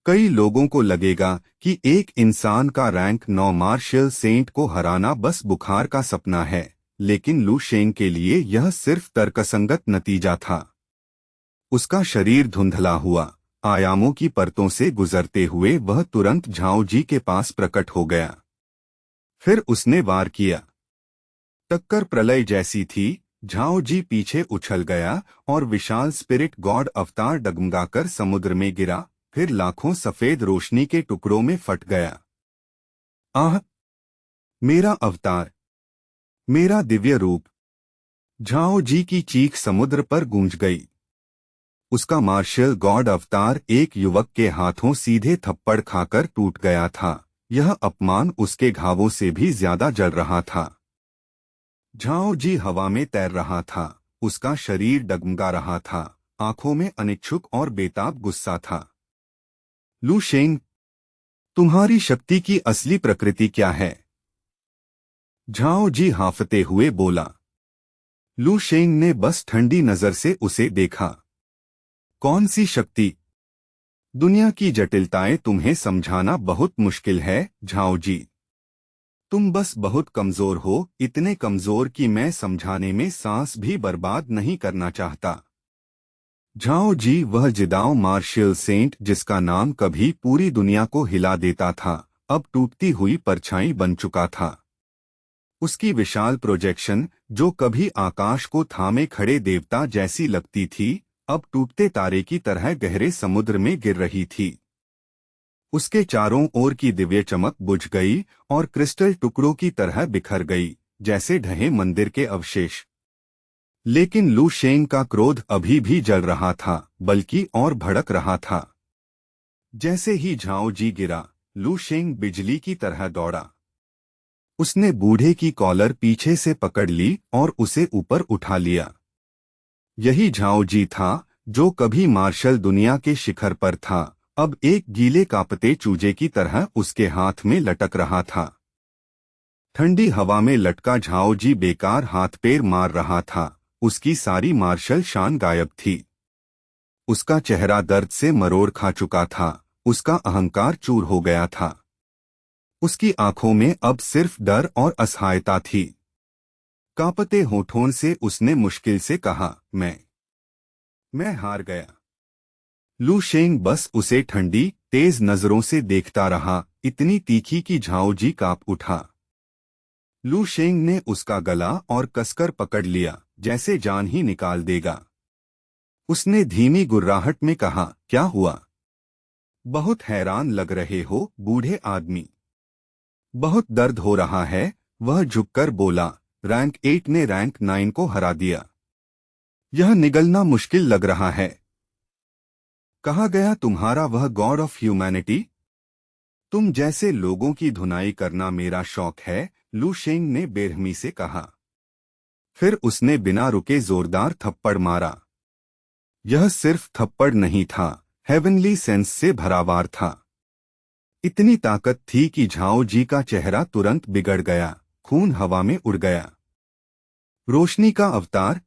कई लोगों को लगेगा कि एक इंसान का रैंक 9 मार्शल सेंट को हराना बस बुखार का सपना है, लेकिन लू शेंग के लिए यह सिर्फ तर्कसंगत नतीजा था। उसका शरीर धुंधला हुआ, आयामों की परतों से गुजरते हुए वह तुरंत झाओ जी के पास प्रकट हो गया। फिर उसने वार किया। टक्कर प्रलय जैसी थी। झाओ जी पीछे उछल गया और विशाल स्पिरिट गॉड अवतार डगमगाकर समुद्र में गिरा, फिर लाखों सफेद रोशनी के टुकड़ों में फट गया। आह! मेरा अवतार, मेरा दिव्य रूप! झाओ जी की चीख समुद्र पर गूंज गई। उसका मार्शल गॉड अवतार एक युवक के हाथों सीधे थप्पड़ खाकर टूट गया था। यह अपमान उसके घावों से भी ज्यादा जल रहा था। झाओ जी हवा में तैर रहा था, उसका शरीर डगमगा रहा था, आंखों में अनिच्छुक और बेताब गुस्सा था। लू शेंग, तुम्हारी शक्ति की असली प्रकृति क्या है? झाओ जी हांफते हुए बोला। लू शेंग ने बस ठंडी नजर से उसे देखा। कौन सी शक्ति? दुनिया की जटिलताएं तुम्हें समझाना बहुत मुश्किल है, झाओ जी। तुम बस बहुत कमजोर हो, इतने कमजोर कि मैं समझाने में सांस भी बर्बाद नहीं करना चाहता। झाओ जी वह जिदाओ मार्शल सेंट जिसका नाम कभी पूरी दुनिया को हिला देता था, अब टूटती हुई परछाई बन चुका था। उसकी विशाल प्रोजेक्शन, जो कभी आकाश को थामे खड़े देवता जैसी लगती थी, अब टूटते तारे की तरह गहरे समुद्र में गिर रही थी। उसके चारों ओर की दिव्य चमक बुझ गई और क्रिस्टल टुकड़ों की तरह बिखर गई, जैसे ढहे मंदिर के अवशेष। लेकिन लू शेंग का क्रोध अभी भी जल रहा था, बल्कि और भड़क रहा था। जैसे ही झाओ जी गिरा, लू शेंग बिजली की तरह दौड़ा। उसने बूढ़े की कॉलर पीछे से पकड़ ली और उसे ऊपर उठा लिया। यही झाओ जी था जो कभी मार्शल दुनिया के शिखर पर था, अब एक गीले कांपते चूजे की तरह उसके हाथ में लटक रहा था। ठंडी हवा में लटका झाओ जी बेकार हाथ पैर मार रहा था, उसकी सारी मार्शल शान गायब थी। उसका चेहरा दर्द से मरोड़ खा चुका था, उसका अहंकार चूर हो गया था। उसकी आंखों में अब सिर्फ डर और असहायता थी। कांपते होठों से उसने मुश्किल से कहा, मैं हार गया। लू शेंग बस उसे ठंडी, तेज नजरों से देखता रहा, इतनी तीखी कि झाओ जी कांप उठा। लू शेंग ने उसका गला और कसकर पकड़ लिया, जैसे जान ही निकाल देगा। उसने धीमी गुर्राहट में कहा, क्या हुआ? बहुत हैरान लग रहे हो, बूढ़े आदमी। बहुत दर्द हो रहा है, वह झुककर बोला। रैंक 8 ने रैंक 9 को हरा दिया। यह निगलना मुश्किल लग रहा है। कहा गया तुम्हारा वह गॉड ऑफ ह्यूमैनिटी? तुम जैसे लोगों की धुनाई करना मेरा शौक है, लू शेंग ने बेरहमी से कहा। फिर उसने बिना रुके जोरदार थप्पड़ मारा। यह सिर्फ थप्पड़ नहीं था, हेवनली सेंस से भरावार था। इतनी ताकत थी कि झाओ जी का चेहरा तुरंत बिगड़ गया, खून हवा में उड़ गया। रोशनी का अवतार?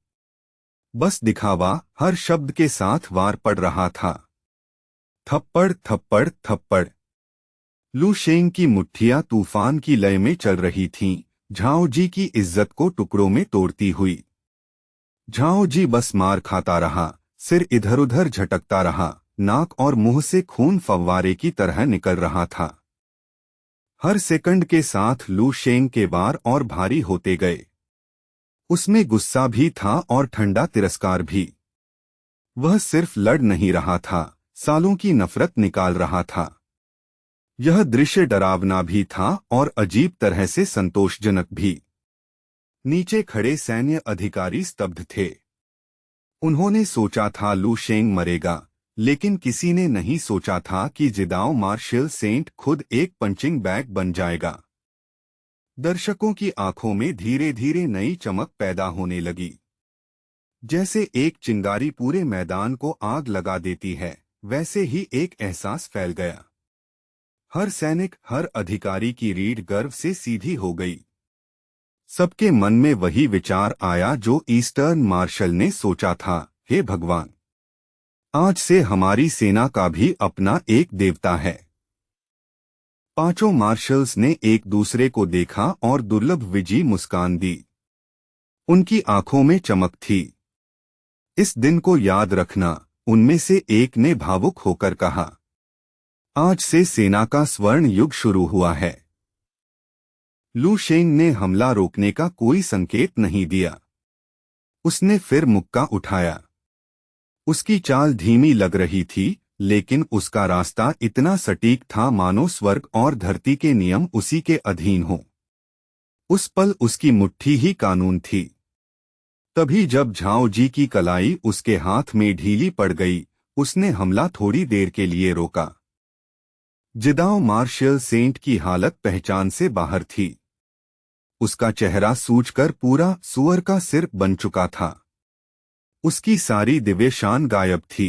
बस दिखावा, हर शब्द के साथ वार पड़ रहा था। थप्पड़ थप्पड़ थप्पड़। लू शेंग की मुट्ठियां तूफान की लय में चल रही थीं, झाओ जी की इज्जत को टुकड़ों में तोड़ती हुई। झाओ जी बस मार खाता रहा, सिर इधर उधर झटकता रहा, नाक और मुंह से खून फव्वारे की तरह निकल रहा था। हर सेकंड के साथ लू शेंग के वार और भारी होते गए। उसमें गुस्सा भी था और ठंडा तिरस्कार भी। वह सिर्फ लड़ नहीं रहा था, सालों की नफरत निकाल रहा था। यह दृश्य डरावना भी था और अजीब तरह से संतोषजनक भी। नीचे खड़े सैन्य अधिकारी स्तब्ध थे। उन्होंने सोचा था लू शेंग मरेगा, लेकिन किसी ने नहीं सोचा था कि जिदाओ मार्शल सेंट खुद एक पंचिंग बैग बन जाएगा। दर्शकों की आंखों में धीरे धीरे नई चमक पैदा होने लगी। जैसे एक चिंगारी पूरे मैदान को आग लगा देती है, वैसे ही एक एहसास फैल गया। हर सैनिक, हर अधिकारी की रीढ़ गर्व से सीधी हो गई। सबके मन में वही विचार आया जो ईस्टर्न मार्शल ने सोचा था, हे भगवान! आज से हमारी सेना का भी अपना एक देवता है। पांचों मार्शल्स ने एक दूसरे को देखा और दुर्लभ विजयी मुस्कान दी। उनकी आंखों में चमक थी। इस दिन को याद रखना, उनमें से एक ने भावुक होकर कहा। आज से सेना का स्वर्ण युग शुरू हुआ है। लू शेंग ने हमला रोकने का कोई संकेत नहीं दिया। उसने फिर मुक्का उठाया। उसकी चाल धीमी लग रही थी, लेकिन उसका रास्ता इतना सटीक था मानो स्वर्ग और धरती के नियम उसी के अधीन हों। उस पल उसकी मुट्ठी ही कानून थी। तभी जब झाओ जी की कलाई उसके हाथ में ढीली पड़ गई, उसने हमला थोड़ी देर के लिए रोका। जिदाओ मार्शल सेंट की हालत पहचान से बाहर थी। उसका चेहरा सूजकर पूरा सूअर का सिर बन चुका था। उसकी सारी दिव्य शान गायब थी।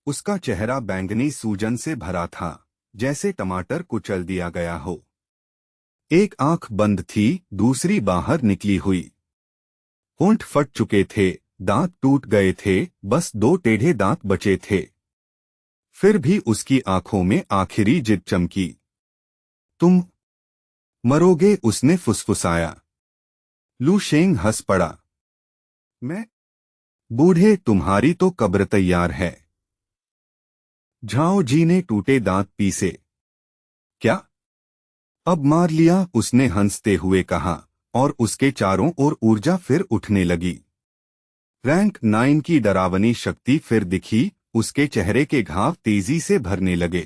उसका चेहरा बैंगनी सूजन से भरा था, जैसे टमाटर कुचल दिया गया हो। एक आंख बंद थी, दूसरी बाहर निकली हुई। होंठ फट चुके थे, दांत टूट गए थे, बस दो टेढ़े दांत बचे थे। फिर भी उसकी आंखों में आखिरी जिद चमकी। तुम मरोगे, उसने फुसफुसाया। लू शेंग हंस पड़ा। मैं? बूढ़े, तुम्हारी तो कब्र तैयार है। झाओ जी ने टूटे दांत पीसे। क्या? अब मार लिया, उसने हंसते हुए कहा, और उसके चारों ओर ऊर्जा फिर उठने लगी। रैंक 9 की डरावनी शक्ति फिर दिखी। उसके चेहरे के घाव तेजी से भरने लगे।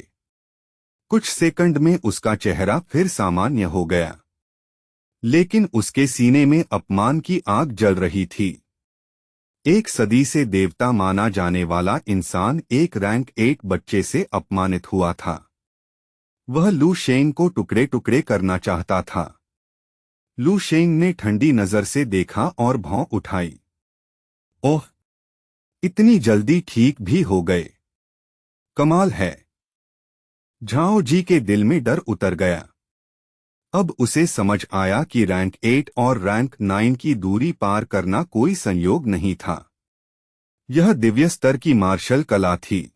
कुछ सेकंड में उसका चेहरा फिर सामान्य हो गया, लेकिन उसके सीने में अपमान की आग जल रही थी। एक सदी से देवता माना जाने वाला इंसान एक रैंक 8 बच्चे से अपमानित हुआ था। वह लू शेंग को टुकड़े टुकड़े करना चाहता था। लू शेंग ने ठंडी नजर से देखा और भौं उठाई। ओह, इतनी जल्दी ठीक भी हो गए। कमाल है। झाओ जी के दिल में डर उतर गया। अब उसे समझ आया कि रैंक 8 और रैंक 9 की दूरी पार करना कोई संयोग नहीं था। यह दिव्य स्तर की मार्शल कला थी।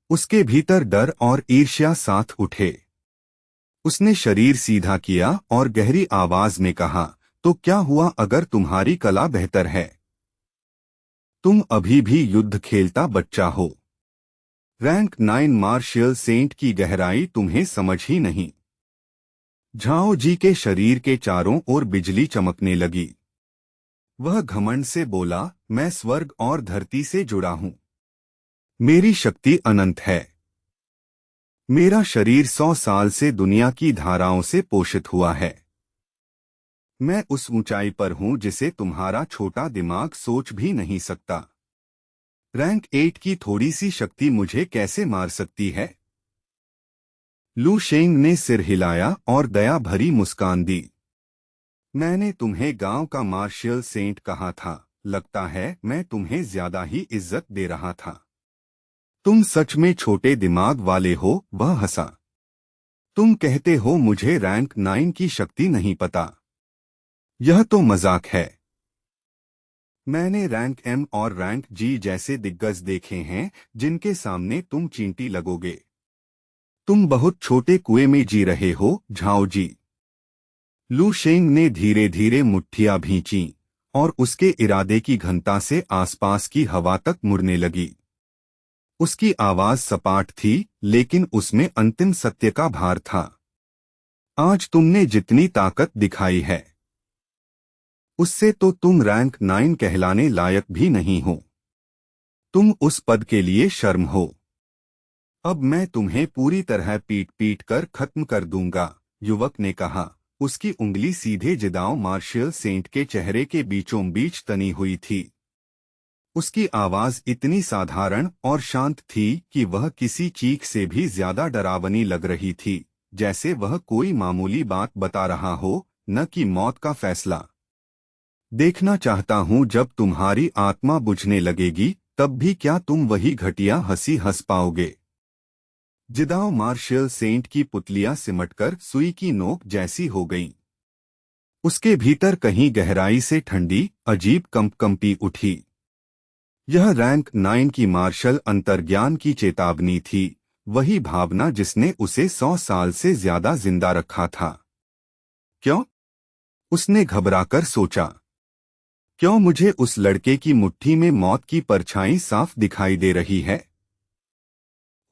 उसके भीतर डर और ईर्ष्या साथ उठे। उसने शरीर सीधा किया और गहरी आवाज में कहा, तो क्या हुआ अगर तुम्हारी कला बेहतर है? तुम अभी भी युद्ध खेलता बच्चा हो। रैंक 9 मार्शल सेंट की गहराई तुम्हें समझ ही नहीं। झाओ जी के शरीर के चारों ओर बिजली चमकने लगी। वह घमंड से बोला, मैं स्वर्ग और धरती से जुड़ा हूं। मेरी शक्ति अनंत है। मेरा शरीर 100 साल से दुनिया की धाराओं से पोषित हुआ है। मैं उस ऊंचाई पर हूं जिसे तुम्हारा छोटा दिमाग सोच भी नहीं सकता। रैंक 8 की थोड़ी सी शक्ति मुझे कैसे मार सकती है? लू शेंग ने सिर हिलाया और दया भरी मुस्कान दी। मैंने तुम्हें गांव का मार्शल सेंट कहा था। लगता है मैं तुम्हें ज्यादा ही इज्जत दे रहा था। तुम सच में छोटे दिमाग वाले हो, वह हंसा। तुम कहते हो मुझे रैंक 9 की शक्ति नहीं पता। यह तो मजाक है। मैंने रैंक एम और रैंक जी जैसे दिग्गज देखे हैं, जिनके सामने तुम चींटी लगोगे। तुम बहुत छोटे कुएं में जी रहे हो, झाओ जी। लू शेंग ने धीरे धीरे मुट्ठियां भींची और उसके इरादे की घनता से आसपास की हवा तक मुड़ने लगी। उसकी आवाज सपाट थी, लेकिन उसमें अंतिम सत्य का भार था। आज तुमने जितनी ताकत दिखाई है, उससे तो तुम रैंक 9 कहलाने लायक भी नहीं हो। तुम उस पद के लिए शर्म हो। अब मैं तुम्हें पूरी तरह पीट पीट कर खत्म कर दूंगा, युवक ने कहा। उसकी उंगली सीधे जिदाओ मार्शल सेंट के चेहरे के बीचों बीच तनी हुई थी। उसकी आवाज इतनी साधारण और शांत थी कि वह किसी चीख से भी ज्यादा डरावनी लग रही थी, जैसे वह कोई मामूली बात बता रहा हो, न कि मौत का फैसला। देखना चाहता हूं जब तुम्हारी आत्मा बुझने लगेगी, तब भी क्या तुम वही घटिया हंसी हंस पाओगे? जिदाओ मार्शल सेंट की पुतलियां सिमटकर सुई की नोक जैसी हो गईं। उसके भीतर कहीं गहराई से ठंडी, अजीब कंपकंपी उठी। यह रैंक 9 की मार्शल अंतर्ज्ञान की चेतावनी थी, वही भावना जिसने उसे 100 साल से ज्यादा जिंदा रखा था। क्यों? उसने घबराकर सोचा। क्यों मुझे उस लड़के की मुट्ठी में मौत की परछाई साफ दिखाई दे रही है?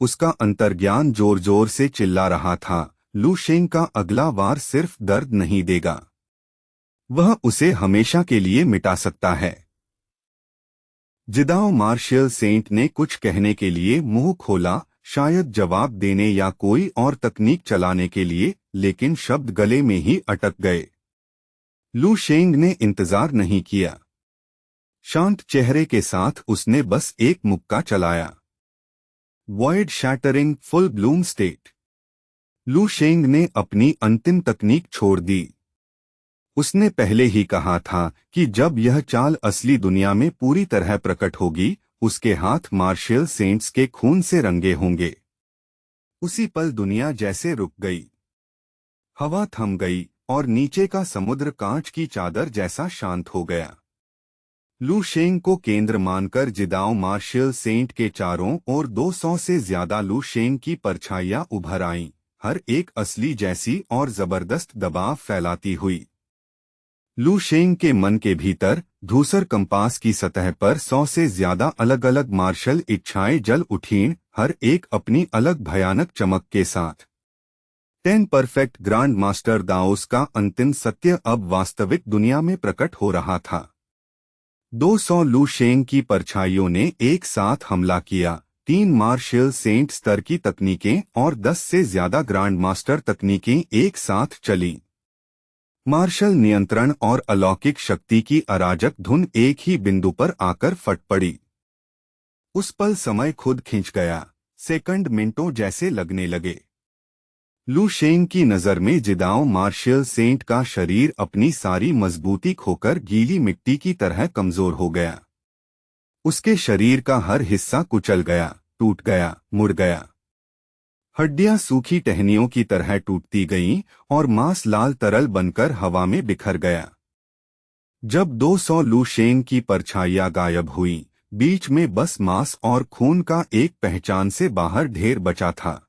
उसका अंतर्ज्ञान जोर जोर से चिल्ला रहा था, लू शेंग का अगला वार सिर्फ दर्द नहीं देगा, वह उसे हमेशा के लिए मिटा सकता है। जिदाओ मार्शल सेंट ने कुछ कहने के लिए मुंह खोला, शायद जवाब देने या कोई और तकनीक चलाने के लिए, लेकिन शब्द गले में ही अटक गए। लू शेंग ने इंतजार नहीं किया। शांत चेहरे के साथ उसने बस एक मुक्का चलाया। Void shattering full Bloom state. लू शेंग ने अपनी अंतिम तकनीक छोड़ दी। उसने पहले ही कहा था कि जब यह चाल असली दुनिया में पूरी तरह प्रकट होगी, उसके हाथ मार्शल सेंट्स के खून से रंगे होंगे। उसी पल दुनिया जैसे रुक गई। हवा थम गई और नीचे का समुद्र कांच की चादर जैसा शांत हो गया। लू शेंग को केंद्र मानकर जिदाओ मार्शल सेंट के चारों ओर 200 से ज्यादा लू शेंग की परछाइयां उभर आईं, हर एक असली जैसी और जबरदस्त दबाव फैलाती हुई। लू शेंग के मन के भीतर धूसर कंपास की सतह पर 100 से ज्यादा अलग अलग मार्शल इच्छाएं जल उठीं, हर एक अपनी अलग भयानक चमक के साथ। 10 परफेक्ट ग्रांड मास्टर दाओस का अंतिम सत्य अब वास्तविक दुनिया में प्रकट हो रहा था। 200 लू शेंग की परछाइयों ने एक साथ हमला किया, 3 मार्शल सेंट स्तर की तकनीकें और 10 से ज्यादा ग्रांड मास्टर तकनीकें एक साथ चलीं। मार्शल नियंत्रण और अलौकिक शक्ति की अराजक धुन एक ही बिंदु पर आकर फट पड़ी। उस पल समय खुद खिंच गया, सेकंड मिनटों जैसे लगने लगे। लू शेंग की नजर में जिदाओ मार्शल सेंट का शरीर अपनी सारी मजबूती खोकर गीली मिट्टी की तरह कमजोर हो गया। उसके शरीर का हर हिस्सा कुचल गया, टूट गया, मुड़ गया। हड्डियां सूखी टहनियों की तरह टूटती गईं और मांस लाल तरल बनकर हवा में बिखर गया। जब 200 लू शेंग की परछाइयां गायब हुईं, बीच में बस मांस और खून का एक पहचान से बाहर ढेर बचा था।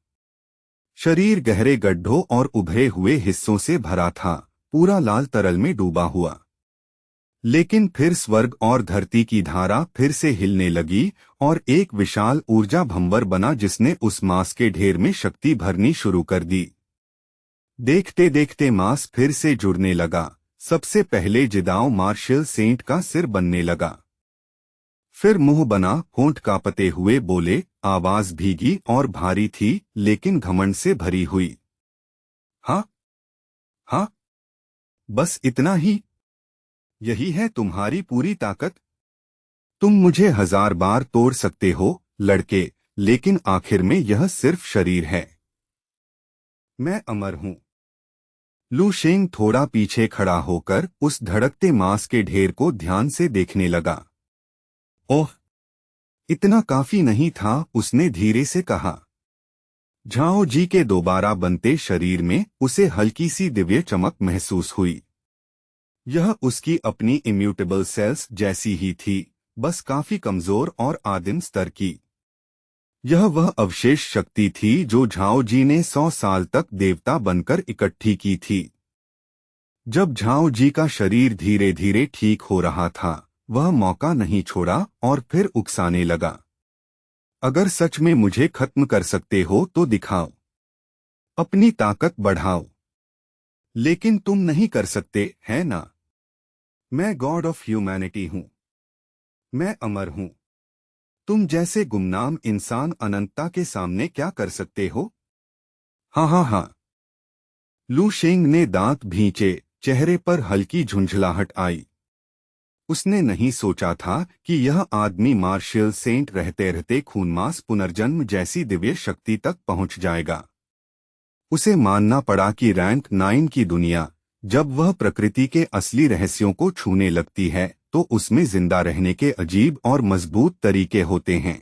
शरीर गहरे गड्ढों और उभरे हुए हिस्सों से भरा था, पूरा लाल तरल में डूबा हुआ। लेकिन फिर स्वर्ग और धरती की धारा फिर से हिलने लगी और एक विशाल ऊर्जा भंवर बना जिसने उस मांस के ढेर में शक्ति भरनी शुरू कर दी। देखते देखते मांस फिर से जुड़ने लगा। सबसे पहले जिदाओ मार्शल सेंट का सिर बनने लगा। फिर मुंह बना, होंठ कांपते हुए बोले, आवाज भीगी और भारी थी लेकिन घमंड से भरी हुई। हाँ हाँ, बस इतना ही? यही है तुम्हारी पूरी ताकत? तुम मुझे 1000 बार तोड़ सकते हो लड़के, लेकिन आखिर में यह सिर्फ शरीर है। मैं अमर हूं। लू शेंग थोड़ा पीछे खड़ा होकर उस धड़कते मांस के ढेर को ध्यान से देखने लगा। ओह, इतना काफी नहीं था, उसने धीरे से कहा। झाओ जी के दोबारा बनते शरीर में उसे हल्की सी दिव्य चमक महसूस हुई। यह उसकी अपनी इम्यूटेबल सेल्स जैसी ही थी, बस काफी कमजोर और आदिम स्तर की। यह वह अवशेष शक्ति थी जो झाओ जी ने 100 साल तक देवता बनकर इकट्ठी की थी। जब झाओ जी का शरीर धीरे धीरे ठीक हो रहा था, वह मौका नहीं छोड़ा और फिर उकसाने लगा। अगर सच में मुझे खत्म कर सकते हो तो दिखाओ, अपनी ताकत बढ़ाओ। लेकिन तुम नहीं कर सकते, है ना? मैं गॉड ऑफ ह्यूमैनिटी हूं। मैं अमर हूं। तुम जैसे गुमनाम इंसान अनंतता के सामने क्या कर सकते हो? हाँ हाँ हाँ। लू शेंग ने दांत भींचे, चेहरे पर हल्की झुंझलाहट आई। उसने नहीं सोचा था कि यह आदमी मार्शल सेंट रहते रहते खूनमास पुनर्जन्म जैसी दिव्य शक्ति तक पहुंच जाएगा। उसे मानना पड़ा कि रैंक 9 की दुनिया, जब वह प्रकृति के असली रहस्यों को छूने लगती है, तो उसमें जिंदा रहने के अजीब और मजबूत तरीके होते हैं।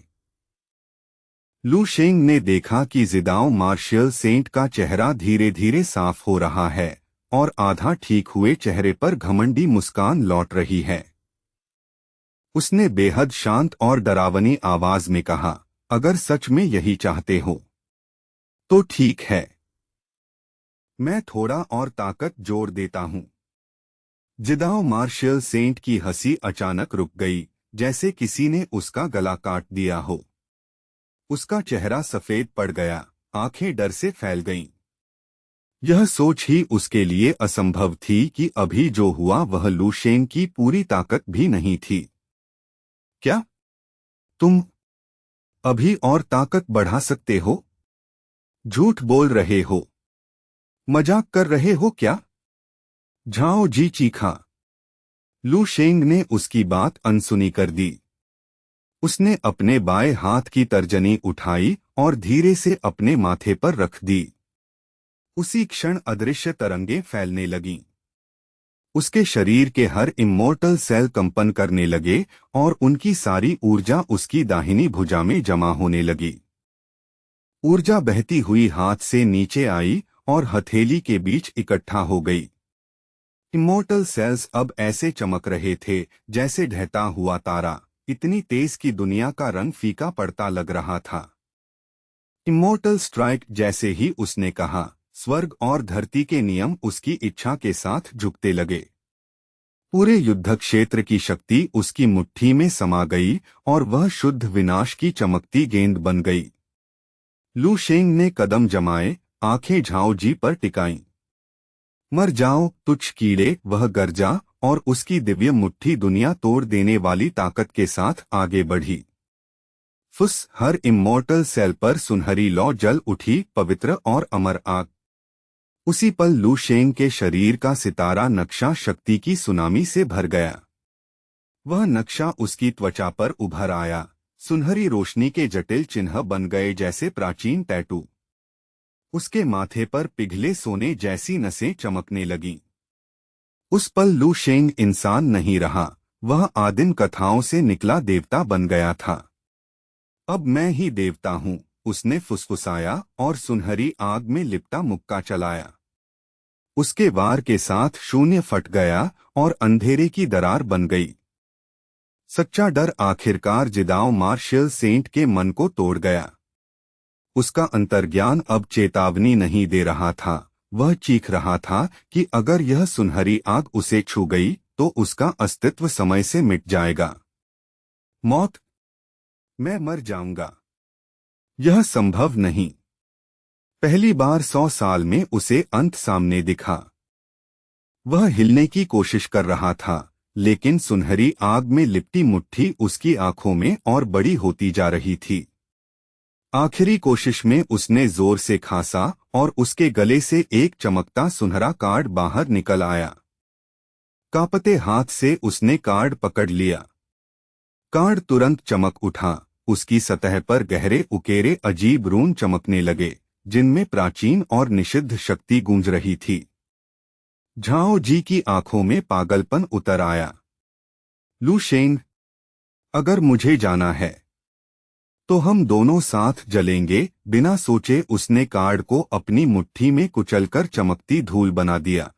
लू शेंग ने देखा कि जिदाओ मार्शल सेंट का चेहरा धीरे धीरे साफ हो रहा है और आधा ठीक हुए चेहरे पर घमंडी मुस्कान लौट रही है। उसने बेहद शांत और डरावनी आवाज में कहा, अगर सच में यही चाहते हो तो ठीक है, मैं थोड़ा और ताकत जोड़ देता हूं। जिदाओ मार्शल सेंट की हंसी अचानक रुक गई, जैसे किसी ने उसका गला काट दिया हो। उसका चेहरा सफेद पड़ गया, आंखें डर से फैल गईं। यह सोच ही उसके लिए असंभव थी कि अभी जो हुआ वह लू शेंग की पूरी ताकत भी नहीं थी। क्या तुम अभी और ताकत बढ़ा सकते हो? झूठ बोल रहे हो? मजाक कर रहे हो क्या? झाओ जी चीखा। लू शेंग ने उसकी बात अनसुनी कर दी। उसने अपने बाएं हाथ की तर्जनी उठाई और धीरे से अपने माथे पर रख दी। उसी क्षण अदृश्य तरंगें फैलने लगीं। उसके शरीर के हर इमोर्टल सेल कंपन करने लगे और उनकी सारी ऊर्जा उसकी दाहिनी भुजा में जमा होने लगी। ऊर्जा बहती हुई हाथ से नीचे आई और हथेली के बीच इकट्ठा हो गई। इमोर्टल सेल्स अब ऐसे चमक रहे थे जैसे ढहता हुआ तारा, इतनी तेज कि दुनिया का रंग फीका पड़ता लग रहा था। इमोर्टल स्ट्राइक जैसे ही उसने कहा, स्वर्ग और धरती के नियम उसकी इच्छा के साथ झुकते लगे। पूरे युद्ध क्षेत्र की शक्ति उसकी मुट्ठी में समा गई और वह शुद्ध विनाश की चमकती गेंद बन गई। लू शेंग ने कदम जमाए, आंखें झाओ जी पर टिकाईं। मर जाओ तुच्छ कीड़े, वह गरजा और उसकी दिव्य मुट्ठी दुनिया तोड़ देने वाली ताकत के साथ आगे बढ़ी। फुस, हर इमोर्टल सेल पर सुनहरी लौ जल उठी, पवित्र और अमर आग। उसी पल लू शेंग के शरीर का सितारा नक्शा शक्ति की सुनामी से भर गया। वह नक्शा उसकी त्वचा पर उभर आया, सुनहरी रोशनी के जटिल चिन्ह बन गए जैसे प्राचीन टैटू। उसके माथे पर पिघले सोने जैसी नसें चमकने लगीं। उस पल लू शेंग इंसान नहीं रहा, वह आदिम कथाओं से निकला देवता बन गया था। अब मैं ही देवता हूँ, उसने फुसफुसाया और सुनहरी आग में लिपटा मुक्का चलाया। उसके वार के साथ शून्य फट गया और अंधेरे की दरार बन गई। सच्चा डर आखिरकार जिदाओ मार्शल सेंट के मन को तोड़ गया। उसका अंतर्ज्ञान अब चेतावनी नहीं दे रहा था, वह चीख रहा था कि अगर यह सुनहरी आग उसे छू गई तो उसका अस्तित्व समय से मिट जाएगा। मौत, मैं मर जाऊंगा। यह संभव नहीं। पहली बार 100 साल में उसे अंत सामने दिखा। वह हिलने की कोशिश कर रहा था, लेकिन सुनहरी आग में लिपटी मुट्ठी उसकी आंखों में और बड़ी होती जा रही थी। आखिरी कोशिश में उसने जोर से खांसा और उसके गले से एक चमकता सुनहरा कार्ड बाहर निकल आया। कांपते हाथ से उसने कार्ड पकड़ लिया। कार्ड तुरंत चमक उठा, उसकी सतह पर गहरे उकेरे अजीब रून चमकने लगे, जिनमें प्राचीन और निषिद्ध शक्ति गूंज रही थी। झाओ जी की आंखों में पागलपन उतर आया। लू शेंग, अगर मुझे जाना है तो हम दोनों साथ जलेंगे। बिना सोचे उसने कार्ड को अपनी मुट्ठी में कुचलकर चमकती धूल बना दिया।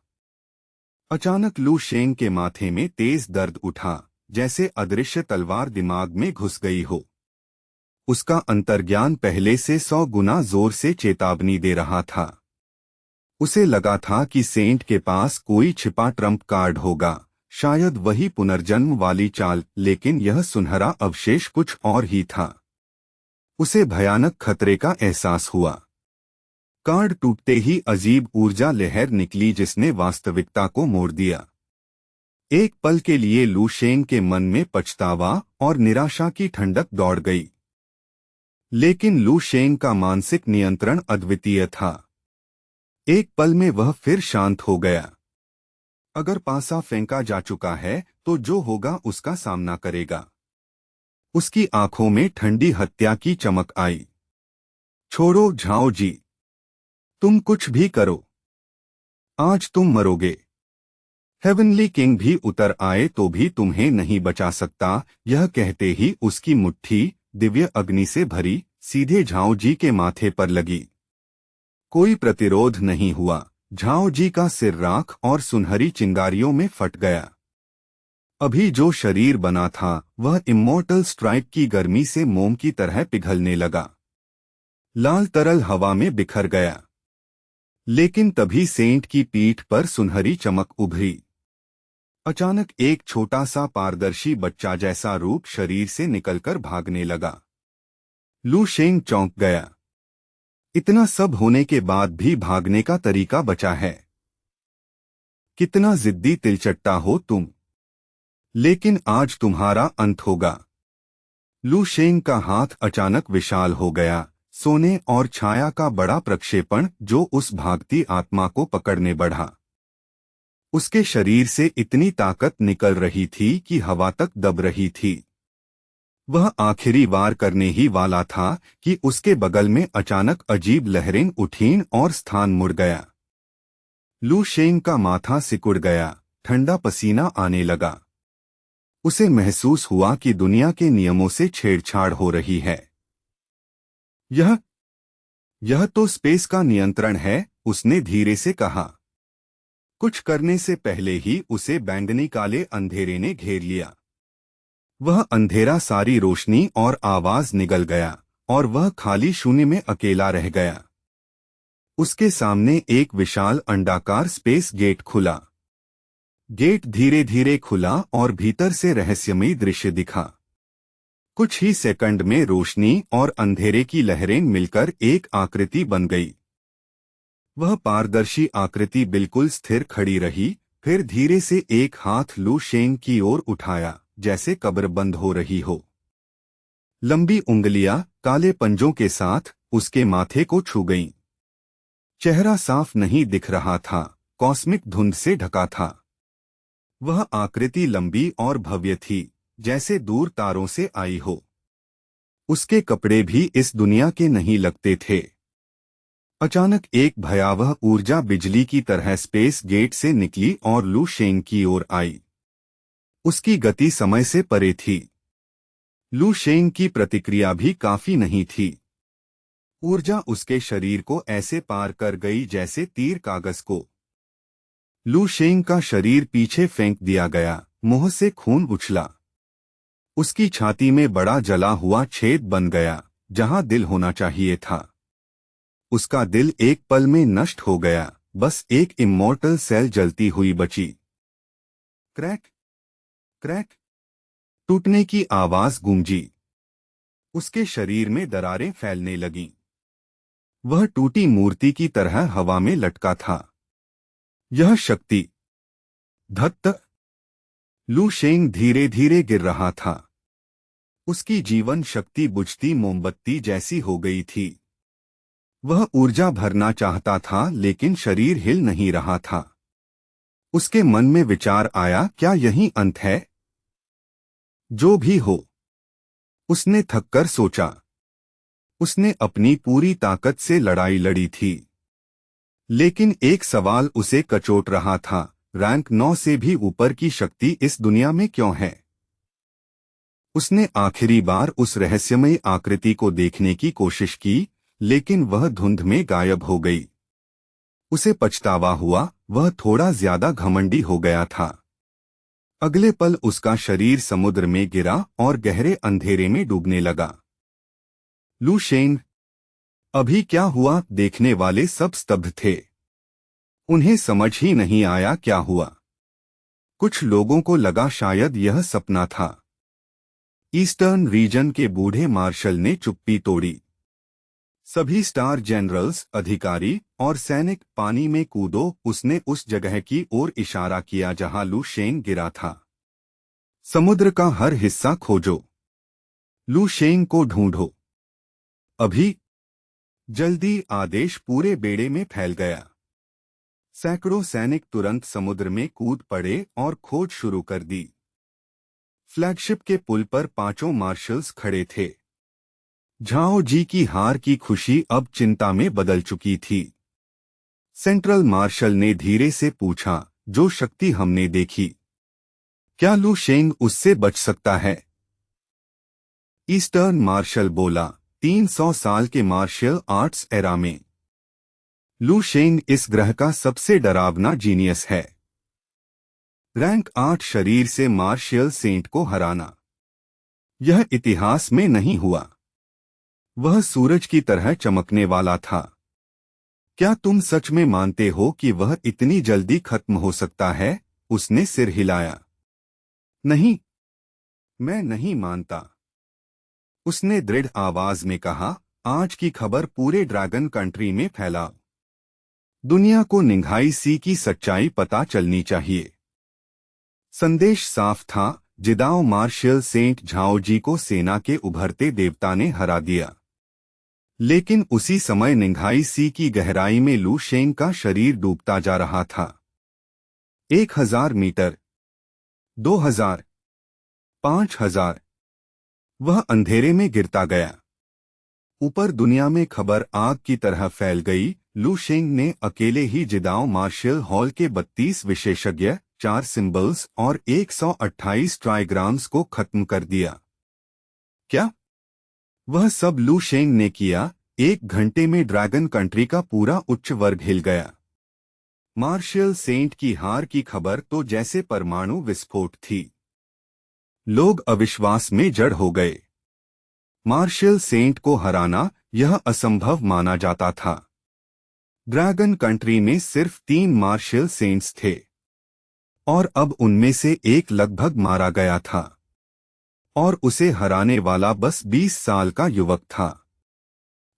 अचानक लू शेंग के माथे में तेज दर्द उठा, जैसे अदृश्य तलवार दिमाग में घुस गई हो। उसका अंतर्ज्ञान पहले से 100 गुना जोर से चेतावनी दे रहा था। उसे लगा था कि सेंट के पास कोई छिपा ट्रम्प कार्ड होगा, शायद वही पुनर्जन्म वाली चाल, लेकिन यह सुनहरा अवशेष कुछ और ही था। उसे भयानक खतरे का एहसास हुआ। कार्ड टूटते ही अजीब ऊर्जा लहर निकली जिसने वास्तविकता को मोड़ दिया। एक पल के लिए लू शेंग के मन में पछतावा और निराशा की ठंडक दौड़ गई। लेकिन लू शेंग का मानसिक नियंत्रण अद्वितीय था। एक पल में वह फिर शांत हो गया। अगर पासा फेंका जा चुका है तो जो होगा उसका सामना करेगा। उसकी आंखों में ठंडी हत्या की चमक आई। छोड़ो झाओ जी, तुम कुछ भी करो, आज तुम मरोगे। हेवनली किंग भी उतर आए तो भी तुम्हें नहीं बचा सकता। यह कहते ही उसकी मुट्ठी दिव्य अग्नि से भरी सीधे झाओ जी के माथे पर लगी। कोई प्रतिरोध नहीं हुआ। झाओ जी का सिर राख और सुनहरी चिंगारियों में फट गया। अभी जो शरीर बना था वह इमॉर्टल स्ट्राइक की गर्मी से मोम की तरह पिघलने लगा। लाल तरल हवा में बिखर गया। लेकिन तभी सेंट की पीठ पर सुनहरी चमक उभरी। अचानक एक छोटा सा पारदर्शी बच्चा जैसा रूप शरीर से निकलकर भागने लगा। लू शेंग चौंक गया। इतना सब होने के बाद भी भागने का तरीका बचा है। कितना जिद्दी तिलचट्टा हो तुम। लेकिन आज तुम्हारा अंत होगा। लू शेंग का हाथ अचानक विशाल हो गया, सोने और छाया का बड़ा प्रक्षेपण जो उस भागती आत्मा को पकड़ने बढ़ा। उसके शरीर से इतनी ताकत निकल रही थी कि हवा तक दब रही थी। वह आखिरी वार करने ही वाला था कि उसके बगल में अचानक अजीब लहरें उठीं और स्थान मुड़ गया। लू शेंग का माथा सिकुड़ गया, ठंडा पसीना आने लगा। उसे महसूस हुआ कि दुनिया के नियमों से छेड़छाड़ हो रही है। यह तो स्पेस का नियंत्रण है, उसने धीरे से कहा। कुछ करने से पहले ही उसे बैंगनी काले अंधेरे ने घेर लिया। वह अंधेरा सारी रोशनी और आवाज निगल गया और वह खाली शून्य में अकेला रह गया। उसके सामने एक विशाल अंडाकार स्पेस गेट खुला। गेट धीरे धीरे खुला और भीतर से रहस्यमयी दृश्य दिखा। कुछ ही सेकंड में रोशनी और अंधेरे की लहरें मिलकर एक आकृति बन गई। वह पारदर्शी आकृति बिल्कुल स्थिर खड़ी रही, फिर धीरे से एक हाथ लू शेंग की ओर उठाया, जैसे कब्र बंद हो रही हो। लंबी उंगलियां काले पंजों के साथ उसके माथे को छू गईं। चेहरा साफ नहीं दिख रहा था, कॉस्मिक धुंध से ढका था। वह आकृति लंबी और भव्य थी, जैसे दूर तारों से आई हो। उसके कपड़े भी इस दुनिया के नहीं लगते थे। अचानक एक भयावह ऊर्जा बिजली की तरह स्पेस गेट से निकली और लू शेंग की ओर आई। उसकी गति समय से परे थी। लू शेंग की प्रतिक्रिया भी काफी नहीं थी। ऊर्जा उसके शरीर को ऐसे पार कर गई जैसे तीर कागज को। लू शेंग का शरीर पीछे फेंक दिया गया, मुंह से खून उछला। उसकी छाती में बड़ा जला हुआ छेद बन गया, जहां दिल होना चाहिए था। उसका दिल एक पल में नष्ट हो गया, बस एक इमॉर्टल सेल जलती हुई बची। क्रैक क्रैक टूटने की आवाज गूंजी। उसके शरीर में दरारें फैलने लगीं। वह टूटी मूर्ति की तरह हवा में लटका था। यह शक्ति धत्त। लू शेंग धीरे धीरे गिर रहा था। उसकी जीवन शक्ति बुझती मोमबत्ती जैसी हो गई थी। वह ऊर्जा भरना चाहता था, लेकिन शरीर हिल नहीं रहा था। उसके मन में विचार आया, क्या यही अंत है? जो भी हो, उसने थककर सोचा। उसने अपनी पूरी ताकत से लड़ाई लड़ी थी, लेकिन एक सवाल उसे कचोट रहा था, रैंक 9 से भी ऊपर की शक्ति इस दुनिया में क्यों है? उसने आखिरी बार उस रहस्यमयी आकृति को देखने की कोशिश की, लेकिन वह धुंध में गायब हो गई। उसे पछतावा हुआ, वह थोड़ा ज्यादा घमंडी हो गया था। अगले पल उसका शरीर समुद्र में गिरा और गहरे अंधेरे में डूबने लगा। लू शेंग, अभी क्या हुआ? देखने वाले सब स्तब्ध थे। उन्हें समझ ही नहीं आया क्या हुआ। कुछ लोगों को लगा शायद यह सपना था। ईस्टर्न रीजन के बूढ़े मार्शल ने चुप्पी तोड़ी। सभी स्टार जनरल्स, अधिकारी और सैनिक पानी में कूदो। उसने उस जगह की ओर इशारा किया जहां लू शेंग गिरा था। समुद्र का हर हिस्सा खोजो। लू शेंग को ढूंढो। अभी। जल्दी। आदेश पूरे बेड़े में फैल गया। सैकड़ों सैनिक तुरंत समुद्र में कूद पड़े और खोज शुरू कर दी। फ्लैगशिप के पुल पर पांचों मार्शल्स खड़े थे। झाओ जी की हार की खुशी अब चिंता में बदल चुकी थी। सेंट्रल मार्शल ने धीरे से पूछा, जो शक्ति हमने देखी, क्या लू शेंग उससे बच सकता है? ईस्टर्न मार्शल बोला, 300 साल के मार्शल आर्ट्स एरा में लू शेंग इस ग्रह का सबसे डरावना जीनियस है। रैंक 8 शरीर से मार्शियल सेंट को हराना। यह इतिहास में नहीं हुआ। वह सूरज की तरह चमकने वाला था। क्या तुम सच में मानते हो कि वह इतनी जल्दी खत्म हो सकता है? उसने सिर हिलाया। नहीं, मैं नहीं मानता, उसने दृढ़ आवाज में कहा। आज की खबर पूरे ड्रैगन कंट्री में फैलाओ। दुनिया को निंघाई सी की सच्चाई पता चलनी चाहिए। संदेश साफ था, जिदाओ मार्शियल सेंट झाओजी को सेना के उभरते देवता ने हरा दिया। लेकिन उसी समय निंघाई सी की गहराई में लू शेंग का शरीर डूबता जा रहा था। 1000 मीटर, 2000, 5000। वह अंधेरे में गिरता गया। ऊपर दुनिया में खबर आग की तरह फैल गई। लू शेंग ने अकेले ही जिदाओ मार्शियल हॉल के 32 विशेषज्ञ, 4 सिंबल्स और 128 ट्राइग्राम्स को खत्म कर दिया। क्या? वह सब लू शेंग ने किया। 1 घंटे में ड्रैगन कंट्री का पूरा उच्च वर्ग हिल गया। मार्शियल सेंट की हार की खबर तो जैसे परमाणु विस्फोट थी। लोग अविश्वास में जड़ हो गए। मार्शियल सेंट को हराना यह असंभव माना जाता था। ड्रैगन कंट्री में सिर्फ 3 मार्शियल सेंट्स थे और अब उनमें से एक लगभग मारा गया था और उसे हराने वाला बस 20 साल का युवक था।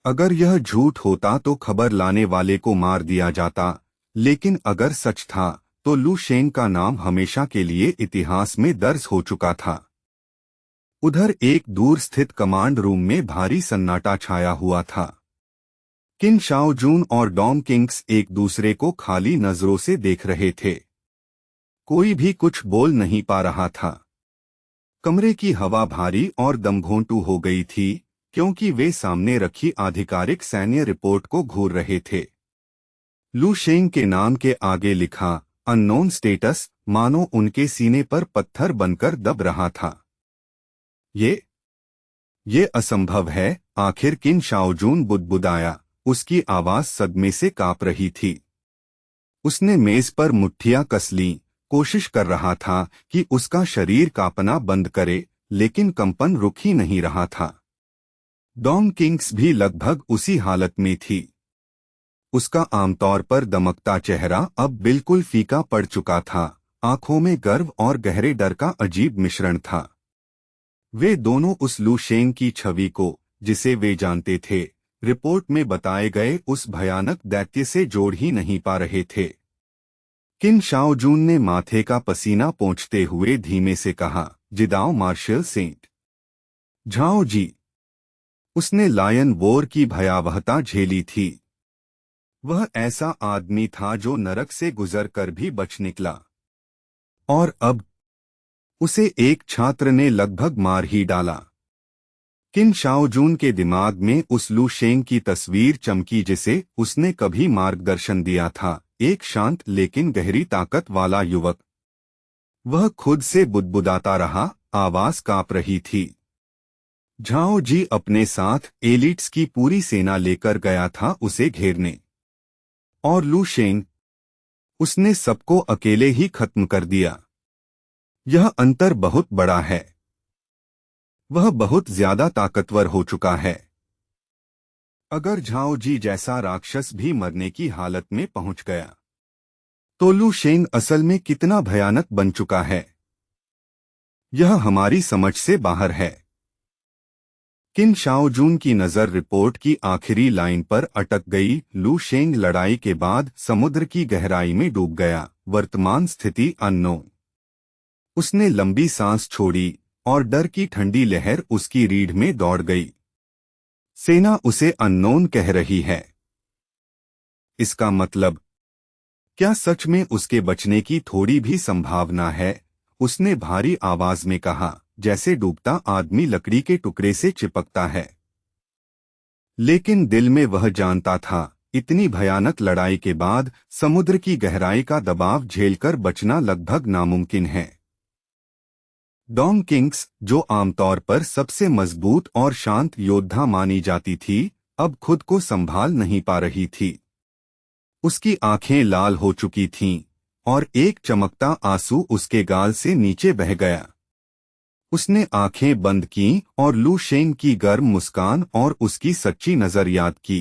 अगर यह झूठ होता तो खबर लाने वाले को मार दिया जाता, लेकिन अगर सच था तो लू शेंग का नाम हमेशा के लिए इतिहास में दर्ज हो चुका था। उधर एक दूर स्थित कमांड रूम में भारी सन्नाटा छाया हुआ था। किन शाओजून और डॉम किंग्स एक दूसरे को खाली नजरों से देख रहे थे। कोई भी कुछ बोल नहीं पा रहा था। कमरे की हवा भारी और दमघोंटू हो गई थी, क्योंकि वे सामने रखी आधिकारिक सैन्य रिपोर्ट को घूर रहे थे। लू शेंग के नाम के आगे लिखा अननोन स्टेटस मानो उनके सीने पर पत्थर बनकर दब रहा था। ये असंभव है, आखिर किन शाओजून बुदबुदाया। उसकी आवाज सदमे से कांप रही थी। उसने मेज पर मुट्ठियां कस लीं, कोशिश कर रहा था कि उसका शरीर कांपना बंद करे, लेकिन कंपन रुक ही नहीं रहा था। डॉम किंग्स भी लगभग उसी हालत में थी। उसका आमतौर पर दमकता चेहरा अब बिल्कुल फीका पड़ चुका था। आंखों में गर्व और गहरे डर का अजीब मिश्रण था। वे दोनों उस लू शेंग की छवि को, जिसे वे जानते थे, रिपोर्ट में बताए गए उस भयानक दैत्य से जोड़ ही नहीं पा रहे थे। किन शाओजून ने माथे का पसीना पोंछते हुए धीमे से कहा, जिदाओ मार्शियल सेंट झाओ जी। उसने लायन वॉर की भयावहता झेली थी। वह ऐसा आदमी था जो नरक से गुजर कर भी बच निकला, और अब उसे एक छात्र ने लगभग मार ही डाला। किन शाओजून के दिमाग में उस लू शेंग की तस्वीर चमकी जिसे उसने कभी मार्गदर्शन दिया था, एक शांत लेकिन गहरी ताकत वाला युवक। वह खुद से बुदबुदाता रहा, आवाज कांप रही थी। झाओ जी अपने साथ एलिट्स की पूरी सेना लेकर गया था उसे घेरने। और लू शेंग, उसने सबको अकेले ही खत्म कर दिया। यह अंतर बहुत बड़ा है। वह बहुत ज्यादा ताकतवर हो चुका है। अगर झाओ जी जैसा राक्षस भी मरने की हालत में पहुंच गया, तो लू शेंग असल में कितना भयानक बन चुका है, यह हमारी समझ से बाहर है। किन शाओजून की नजर रिपोर्ट की आखिरी लाइन पर अटक गई। लू शेंग लड़ाई के बाद समुद्र की गहराई में डूब गया। वर्तमान स्थिति अननोन। उसने लंबी सांस छोड़ी और डर की ठंडी लहर उसकी रीढ़ में दौड़ गई। सेना उसे अननोन कह रही है। इसका मतलब, क्या सच में उसके बचने की थोड़ी भी संभावना है? उसने भारी आवाज में कहा, जैसे डूबता आदमी लकड़ी के टुकड़े से चिपकता है। लेकिन दिल में वह जानता था, इतनी भयानक लड़ाई के बाद समुद्र की गहराई का दबाव झेलकर बचना लगभग नामुमकिन है। डॉम किंग्स, जो आमतौर पर सबसे मजबूत और शांत योद्धा मानी जाती थी, अब खुद को संभाल नहीं पा रही थी। उसकी आंखें लाल हो चुकी थीं और एक चमकता आंसू उसके गाल से नीचे बह गया। उसने आंखें बंद की और लू शेंग की गर्म मुस्कान और उसकी सच्ची नजर याद की।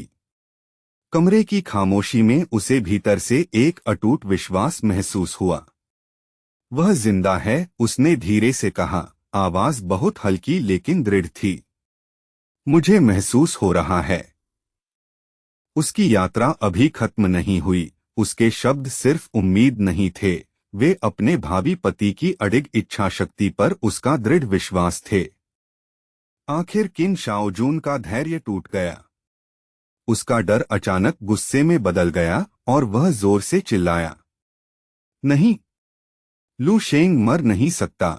कमरे की खामोशी में उसे भीतर से एक अटूट विश्वास महसूस हुआ। वह जिंदा है, उसने धीरे से कहा, आवाज बहुत हल्की लेकिन दृढ़ थी। मुझे महसूस हो रहा है। उसकी यात्रा अभी खत्म नहीं हुई। उसके शब्द सिर्फ उम्मीद नहीं थे, वे अपने भावी पति की अडिग इच्छा शक्ति पर उसका दृढ़ विश्वास थे। आखिर किन शाओजून का धैर्य टूट गया। उसका डर अचानक गुस्से में बदल गया और वह जोर से चिल्लाया, नहीं, लू शेंग मर नहीं सकता।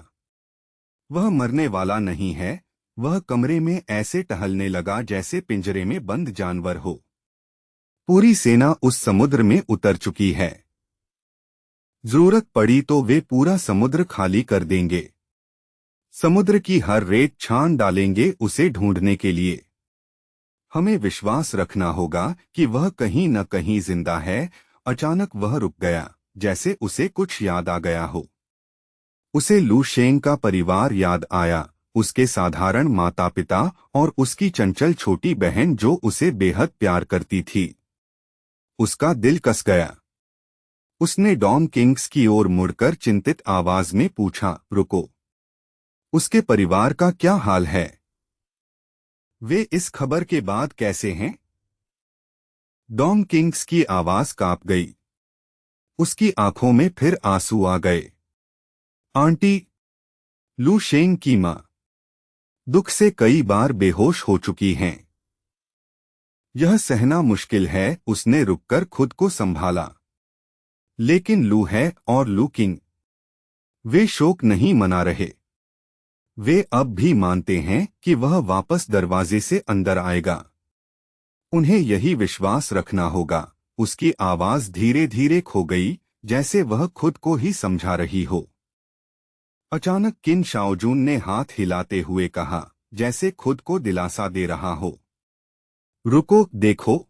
वह मरने वाला नहीं है। वह कमरे में ऐसे टहलने लगा जैसे पिंजरे में बंद जानवर हो। पूरी सेना उस समुद्र में उतर चुकी है। जरूरत पड़ी तो वे पूरा समुद्र खाली कर देंगे। समुद्र की हर रेत छान डालेंगे उसे ढूंढने के लिए। हमें विश्वास रखना होगा कि वह कहीं न कहीं जिंदा है। अचानक वह रुक गया, जैसे उसे कुछ याद आ गया हो। उसे लू शेंग का परिवार याद आया, उसके साधारण माता पिता और उसकी चंचल छोटी बहन जो उसे बेहद प्यार करती थी। उसका दिल कस गया। उसने डॉन किंग्स की ओर मुड़कर चिंतित आवाज में पूछा, रुको, उसके परिवार का क्या हाल है? वे इस खबर के बाद कैसे हैं? डॉन किंग्स की आवाज कांप गई। उसकी आंखों में फिर आंसू आ गए। आंटी, लू शेंग की मां दुख से कई बार बेहोश हो चुकी हैं। यह सहना मुश्किल है। उसने रुककर खुद को संभाला। लेकिन लू है और लू किंग, वे शोक नहीं मना रहे। वे अब भी मानते हैं कि वह वापस दरवाजे से अंदर आएगा। उन्हें यही विश्वास रखना होगा। उसकी आवाज धीरे धीरे खो गई, जैसे वह खुद को ही समझा रही हो। अचानक किन शाओजून ने हाथ हिलाते हुए कहा, जैसे खुद को दिलासा दे रहा हो, रुको, देखो,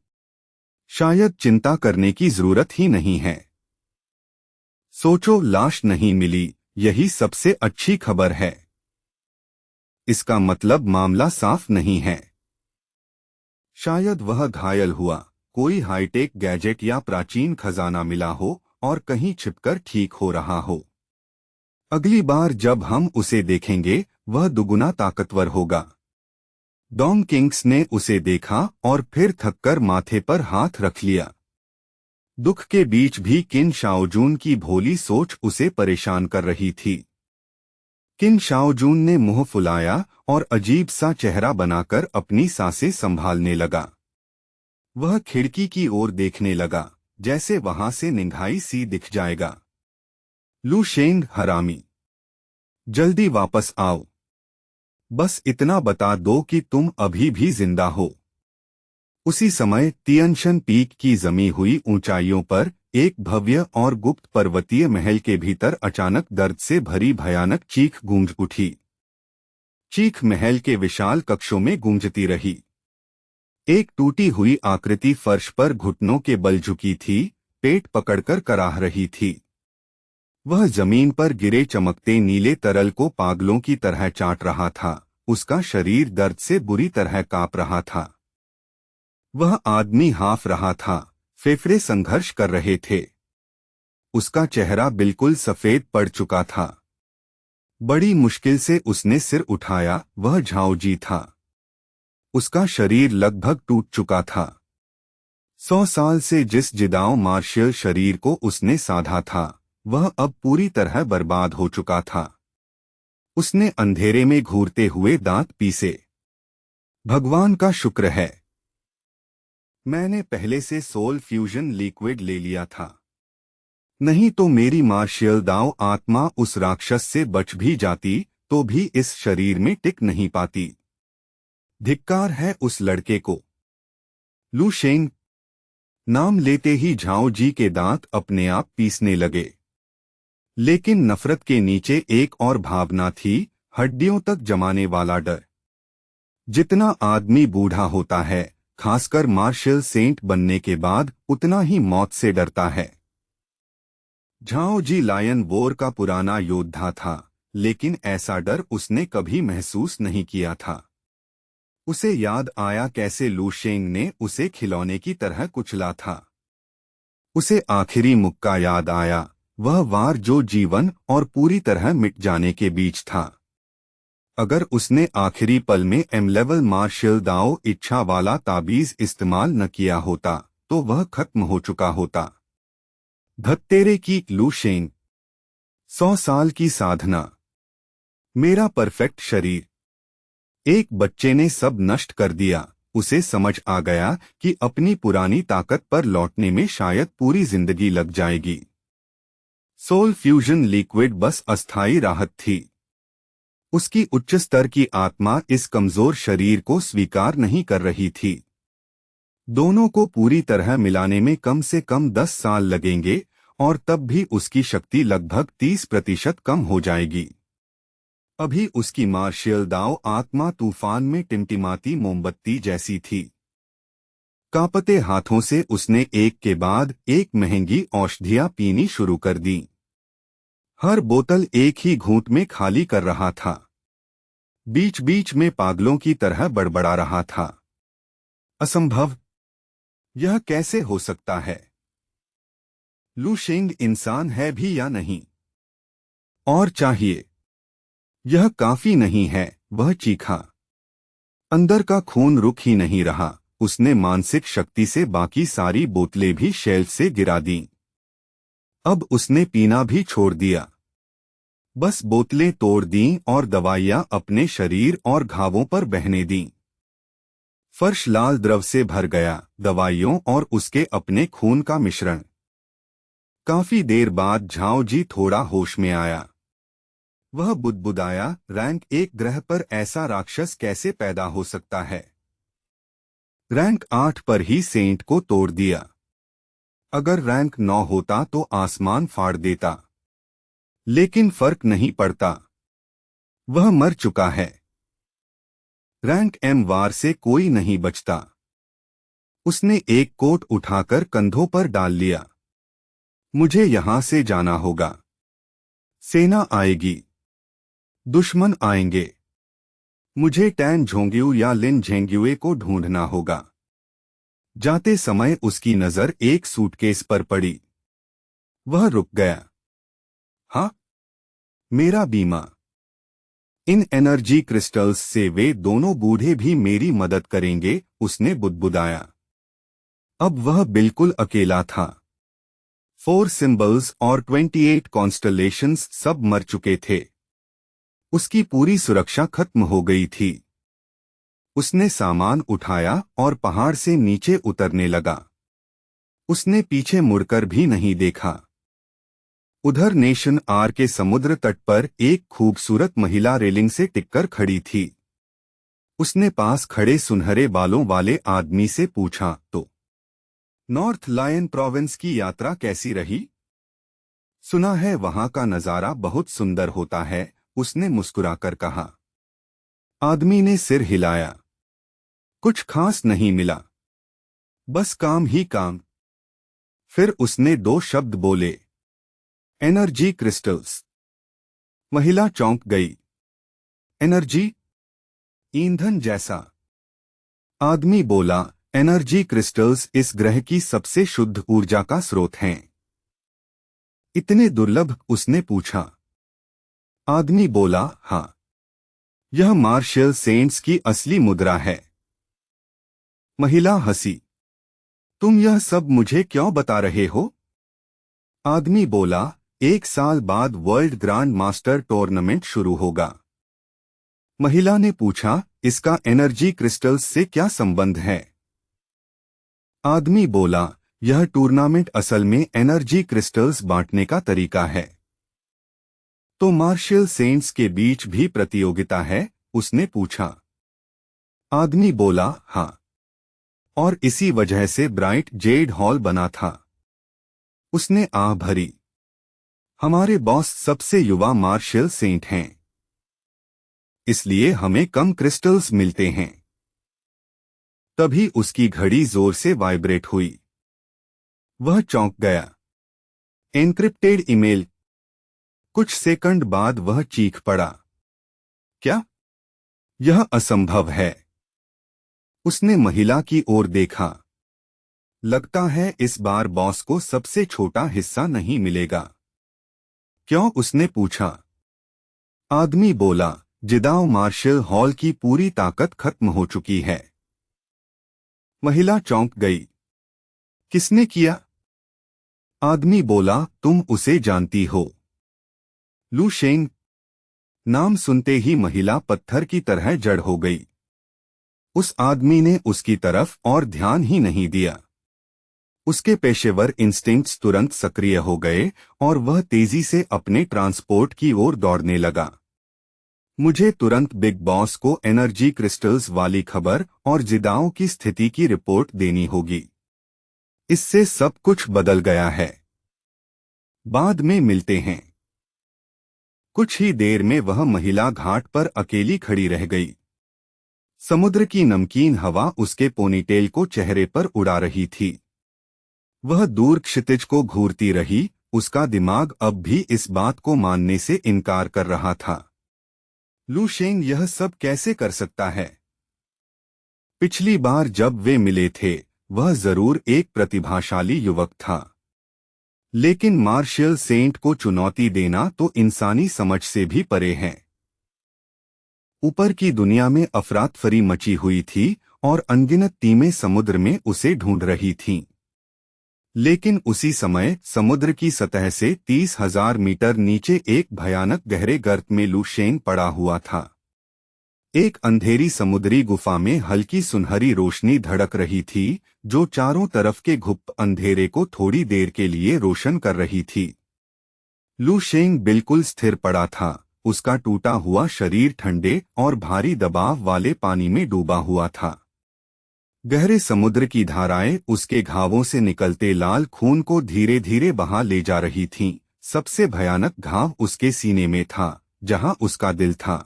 शायद चिंता करने की जरूरत ही नहीं है। सोचो, लाश नहीं मिली, यही सबसे अच्छी खबर है। इसका मतलब मामला साफ नहीं है। शायद वह घायल हुआ, कोई हाईटेक गैजेट या प्राचीन खजाना मिला हो और कहीं छिपकर ठीक हो रहा हो। अगली बार जब हम उसे देखेंगे वह दुगुना ताकतवर होगा। डॉन किंग्स ने उसे देखा और फिर थककर माथे पर हाथ रख लिया। दुख के बीच भी किन शाओजून की भोली सोच उसे परेशान कर रही थी। किन शाओजून ने मुंह फुलाया और अजीब सा चेहरा बनाकर अपनी सांसें संभालने लगा। वह खिड़की की ओर देखने लगा, जैसे वहां से निंगाई सी दिख जाएगा। लू शेंग हरामी, जल्दी वापस आओ। बस इतना बता दो कि तुम अभी भी जिंदा हो। उसी समय तियनशन पीक की जमी हुई ऊंचाइयों पर एक भव्य और गुप्त पर्वतीय महल के भीतर अचानक दर्द से भरी भयानक चीख गूंज उठी। चीख महल के विशाल कक्षों में गूंजती रही। एक टूटी हुई आकृति फर्श पर घुटनों के बल झुकी थी, पेट पकड़कर कराह रही थी। वह जमीन पर गिरे चमकते नीले तरल को पागलों की तरह चाट रहा था। उसका शरीर दर्द से बुरी तरह कांप रहा था। वह आदमी हाफ रहा था, फेफड़े संघर्ष कर रहे थे। उसका चेहरा बिल्कुल सफेद पड़ चुका था। बड़ी मुश्किल से उसने सिर उठाया, वह झाओजी था। उसका शरीर लगभग टूट चुका था। 100 साल से जिस जिदाओ मार्शियल शरीर को उसने साधा था, वह अब पूरी तरह बर्बाद हो चुका था। उसने अंधेरे में घूरते हुए दांत पीसे। भगवान का शुक्र है, मैंने पहले से सोल फ्यूजन लिक्विड ले लिया था, नहीं तो मेरी मार्शियल दाओ आत्मा उस राक्षस से बच भी जाती तो भी इस शरीर में टिक नहीं पाती। धिक्कार है उस लड़के को। लू शेंग नाम लेते ही झाओ जी के दांत अपने आप पीसने लगे। लेकिन नफरत के नीचे एक और भावना थी, हड्डियों तक जमाने वाला डर। जितना आदमी बूढ़ा होता है, खासकर मार्शल सेंट बनने के बाद, उतना ही मौत से डरता है। झाओ जी लायन वॉर का पुराना योद्धा था, लेकिन ऐसा डर उसने कभी महसूस नहीं किया था। उसे याद आया कैसे लू शेंग ने उसे खिलौने की तरह कुचला था। उसे आखिरी मुक्का याद आया, वह वार जो जीवन और पूरी तरह मिट जाने के बीच था। अगर उसने आखिरी पल में एम लेवल मार्शल दाओ इच्छा वाला ताबीज इस्तेमाल न किया होता तो वह खत्म हो चुका होता। धत्तेरे की लू शेंग। 100 साल की साधना। मेरा परफेक्ट शरीर। एक बच्चे ने सब नष्ट कर दिया। उसे समझ आ गया कि अपनी पुरानी ताकत पर लौटने में शायद पूरी जिंदगी लग जाएगी। सोल फ्यूजन लिक्विड बस अस्थायी राहत थी। उसकी उच्च स्तर की आत्मा इस कमजोर शरीर को स्वीकार नहीं कर रही थी। दोनों को पूरी तरह मिलाने में कम से कम 10 साल लगेंगे और तब भी उसकी शक्ति लगभग 30% कम हो जाएगी। अभी उसकी मार्शियल दाओ आत्मा तूफान में टिमटिमाती मोमबत्ती जैसी थी। कांपते हाथों से उसने एक के बाद एक महंगी औषधियां पीनी शुरू कर दी। हर बोतल एक ही घूंट में खाली कर रहा था। बीच बीच में पागलों की तरह बड़बड़ा रहा था। असंभव। यह कैसे हो सकता है? लू शेंग इंसान है भी या नहीं? और चाहिए। यह काफी नहीं है, वह चीखा। अंदर का खून रुक ही नहीं रहा। उसने मानसिक शक्ति से बाकी सारी बोतलें भी शेल्फ से गिरा दी। अब उसने पीना भी छोड़ दिया। बस बोतलें तोड़ दीं और दवाइयां अपने शरीर और घावों पर बहने दीं। फर्श लाल द्रव से भर गया, दवाइयों और उसके अपने खून का मिश्रण। काफी देर बाद झाओ जी थोड़ा होश में आया। वह बुदबुदाया, रैंक 1 ग्रह पर ऐसा राक्षस कैसे पैदा हो सकता है? रैंक 8 पर ही सेंट को तोड़ दिया। अगर रैंक 9 होता तो आसमान फाड़ देता। लेकिन फर्क नहीं पड़ता, वह मर चुका है। रैंक एम वार से कोई नहीं बचता। उसने एक कोट उठाकर कंधों पर डाल लिया। मुझे यहां से जाना होगा। सेना आएगी, दुश्मन आएंगे। मुझे टैन झोंग्यू या लिन झेंग्युए को ढूंढना होगा। जाते समय उसकी नजर एक सूटकेस पर पड़ी। वह रुक गया। हाँ, मेरा बीमा। इन एनर्जी क्रिस्टल्स से वे दोनों बूढ़े भी मेरी मदद करेंगे, उसने बुदबुदाया। अब वह बिल्कुल अकेला था। 4 सिंबल्स और 28 कॉन्स्टलेशंस सब मर चुके थे। उसकी पूरी सुरक्षा खत्म हो गई थी। उसने सामान उठाया और पहाड़ से नीचे उतरने लगा। उसने पीछे मुड़कर भी नहीं देखा। उधर नेशन आर के समुद्र तट पर एक खूबसूरत महिला रेलिंग से टिककर खड़ी थी। उसने पास खड़े सुनहरे बालों वाले आदमी से पूछा, तो नॉर्थ लायन प्रोविंस की यात्रा कैसी रही? सुना है वहां का नजारा बहुत सुंदर होता है, उसने मुस्कुराकर कहा। आदमी ने सिर हिलाया। कुछ खास नहीं मिला, बस काम ही काम। फिर उसने 2 शब्द बोले, एनर्जी क्रिस्टल्स। महिला चौंक गई। एनर्जी? ईंधन जैसा। आदमी बोला, एनर्जी क्रिस्टल्स इस ग्रह की सबसे शुद्ध ऊर्जा का स्रोत हैं। इतने दुर्लभ? उसने पूछा। आदमी बोला, हाँ। यह मार्शल सेंट्स की असली मुद्रा है। महिला हंसी। तुम यह सब मुझे क्यों बता रहे हो? आदमी बोला, 1 साल बाद वर्ल्ड ग्रैंड मास्टर टूर्नामेंट शुरू होगा। महिला ने पूछा, इसका एनर्जी क्रिस्टल्स से क्या संबंध है? आदमी बोला, यह टूर्नामेंट असल में एनर्जी क्रिस्टल्स बांटने का तरीका है। तो मार्शल सेंट्स के बीच भी प्रतियोगिता है? उसने पूछा। आदमी बोला, हाँ। और इसी वजह से ब्राइट जेड हॉल बना था। उसने आह भरी। हमारे बॉस सबसे युवा मार्शल सेंट हैं, इसलिए हमें कम क्रिस्टल्स मिलते हैं। तभी उसकी घड़ी जोर से वाइब्रेट हुई। वह चौंक गया। Encrypted email. कुछ सेकंड बाद वह चीख पड़ा। क्या? यह असंभव है। उसने महिला की ओर देखा। लगता है इस बार बॉस को सबसे छोटा हिस्सा नहीं मिलेगा। क्यों? उसने पूछा। आदमी बोला, जिदाओ मार्शल हॉल की पूरी ताकत खत्म हो चुकी है। महिला चौंक गई। किसने किया? आदमी बोला, तुम उसे जानती हो। लू शेंग। नाम सुनते ही महिला पत्थर की तरह जड़ हो गई। उस आदमी ने उसकी तरफ और ध्यान ही नहीं दिया। उसके पेशेवर इंस्टिंक्ट्स तुरंत सक्रिय हो गए और वह तेजी से अपने ट्रांसपोर्ट की ओर दौड़ने लगा। मुझे तुरंत बिग बॉस को एनर्जी क्रिस्टल्स वाली खबर और जिदाओं की स्थिति की रिपोर्ट देनी होगी। इससे सब कुछ बदल गया है। बाद में मिलते हैं। कुछ ही देर में वह महिला घाट पर अकेली खड़ी रह गई। समुद्र की नमकीन हवा उसके पोनीटेल को चेहरे पर उड़ा रही थी। वह दूर क्षितिज को घूरती रही। उसका दिमाग अब भी इस बात को मानने से इनकार कर रहा था। लू शेंग यह सब कैसे कर सकता है? पिछली बार जब वे मिले थे, वह जरूर एक प्रतिभाशाली युवक था, लेकिन मार्शल सेंट को चुनौती देना तो इंसानी समझ से भी परे है। ऊपर की दुनिया में अफरातफरी मची हुई थी और अनगिनत टीमें समुद्र में उसे ढूंढ रही थीं। लेकिन उसी समय समुद्र की सतह से 30,000 मीटर नीचे एक भयानक गहरे गर्त में लू शेंग पड़ा हुआ था। एक अंधेरी समुद्री गुफा में हल्की सुनहरी रोशनी धड़क रही थी, जो चारों तरफ के घुप्त अंधेरे को थोड़ी देर के लिए रोशन कर रही थी। लू शेंग बिल्कुल स्थिर पड़ा था। उसका टूटा हुआ शरीर ठंडे और भारी दबाव वाले पानी में डूबा हुआ था। गहरे समुद्र की धाराएं उसके घावों से निकलते लाल खून को धीरे धीरे बहा ले जा रही थीं। सबसे भयानक घाव उसके सीने में था, जहां उसका दिल था।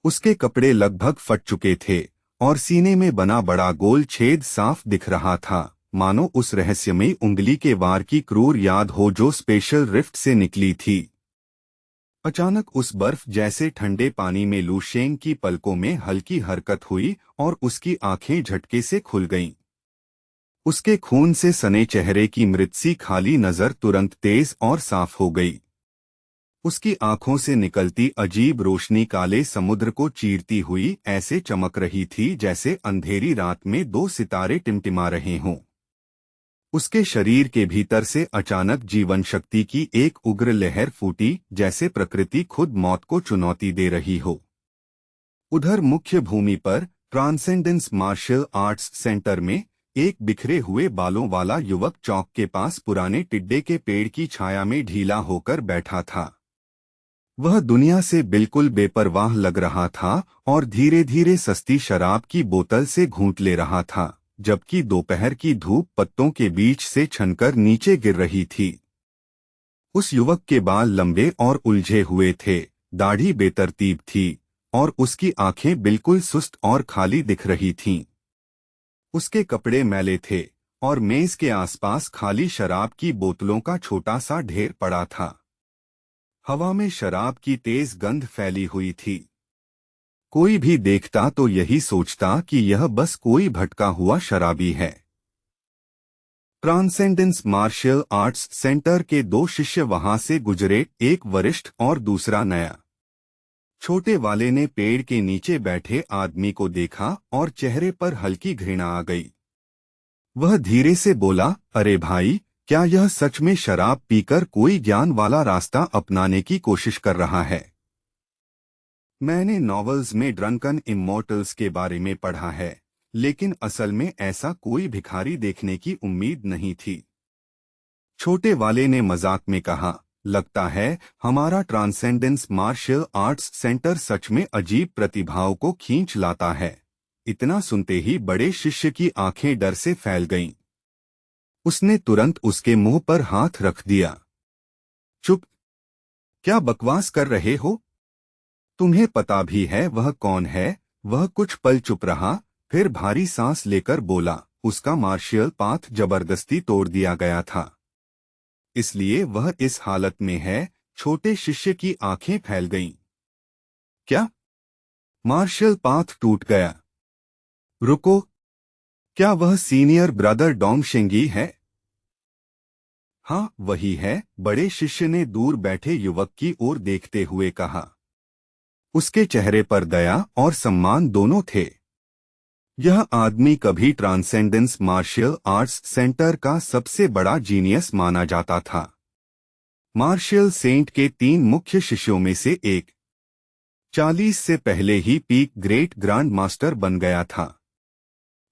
उसके कपड़े लगभग फट चुके थे और सीने में बना बड़ा गोल छेद साफ दिख रहा था, मानो उस रहस्यमयी उंगली के वार की क्रूर याद हो जो स्पेशल रिफ्ट से निकली थी। अचानक उस बर्फ जैसे ठंडे पानी में लू शेंग की पलकों में हल्की हरकत हुई और उसकी आंखें झटके से खुल गईं। उसके खून से सने चेहरे की मृत-सी खाली नजर तुरंत तेज और साफ हो गई। उसकी आंखों से निकलती अजीब रोशनी काले समुद्र को चीरती हुई ऐसे चमक रही थी जैसे अंधेरी रात में दो सितारे टिमटिमा रहे हों। उसके शरीर के भीतर से अचानक जीवन शक्ति की एक उग्र लहर फूटी, जैसे प्रकृति खुद मौत को चुनौती दे रही हो। उधर मुख्य भूमि पर ट्रांसेंडेंस मार्शल आर्ट्स सेंटर में एक बिखरे हुए बालों वाला युवक चौक के पास पुराने टिड्डे के पेड़ की छाया में ढीला होकर बैठा था। वह दुनिया से बिल्कुल बेपरवाह लग रहा था और धीरे धीरे सस्ती शराब की बोतल से घूंट ले रहा था, जबकि दोपहर की धूप पत्तों के बीच से छनकर नीचे गिर रही थी। उस युवक के बाल लंबे और उलझे हुए थे, दाढ़ी बेतरतीब थी और उसकी आंखें बिल्कुल सुस्त और खाली दिख रही थीं। उसके कपड़े मैले थे और मेज के आसपास खाली शराब की बोतलों का छोटा सा ढेर पड़ा था। हवा में शराब की तेज गंध फैली हुई थी। कोई भी देखता तो यही सोचता कि यह बस कोई भटका हुआ शराबी है। ट्रांसेंडेंस मार्शल आर्ट्स सेंटर के दो शिष्य वहां से गुजरे, एक वरिष्ठ और दूसरा नया। छोटे वाले ने पेड़ के नीचे बैठे आदमी को देखा और चेहरे पर हल्की घृणा आ गई। वह धीरे से बोला, अरे भाई, क्या यह सच में शराब पीकर कोई ज्ञान वाला रास्ता अपनाने की कोशिश कर रहा है? मैंने नॉवेल्स में ड्रंकन इमॉर्टल्स के बारे में पढ़ा है, लेकिन असल में ऐसा कोई भिखारी देखने की उम्मीद नहीं थी। छोटे वाले ने मजाक में कहा, लगता है हमारा ट्रांसेंडेंस मार्शल आर्ट्स सेंटर सच में अजीब प्रतिभाओं को खींच लाता है। इतना सुनते ही बड़े शिष्य की आंखें डर से फैल गईं। उसने तुरंत उसके मुंह पर हाथ रख दिया। चुप! क्या बकवास कर रहे हो? तुम्हें पता भी है वह कौन है? वह कुछ पल चुप रहा, फिर भारी सांस लेकर बोला, उसका मार्शियल पाथ जबरदस्ती तोड़ दिया गया था। इसलिए वह इस हालत में है। छोटे शिष्य की आंखें फैल गईं। क्या? मार्शल पाथ टूट गया। रुको, क्या वह सीनियर ब्रदर डोंगशेंगी है? हाँ, वही है, बड़े शिष्य ने दूर बैठे युवक की ओर देखते हुए कहा। उसके चेहरे पर दया और सम्मान दोनों थे। यह आदमी कभी ट्रांसेंडेंस मार्शल आर्ट्स सेंटर का सबसे बड़ा जीनियस माना जाता था। मार्शल सेंट के 3 मुख्य शिष्यों में से एक। 40 से पहले ही पीक ग्रेट ग्रैंड मास्टर बन गया था।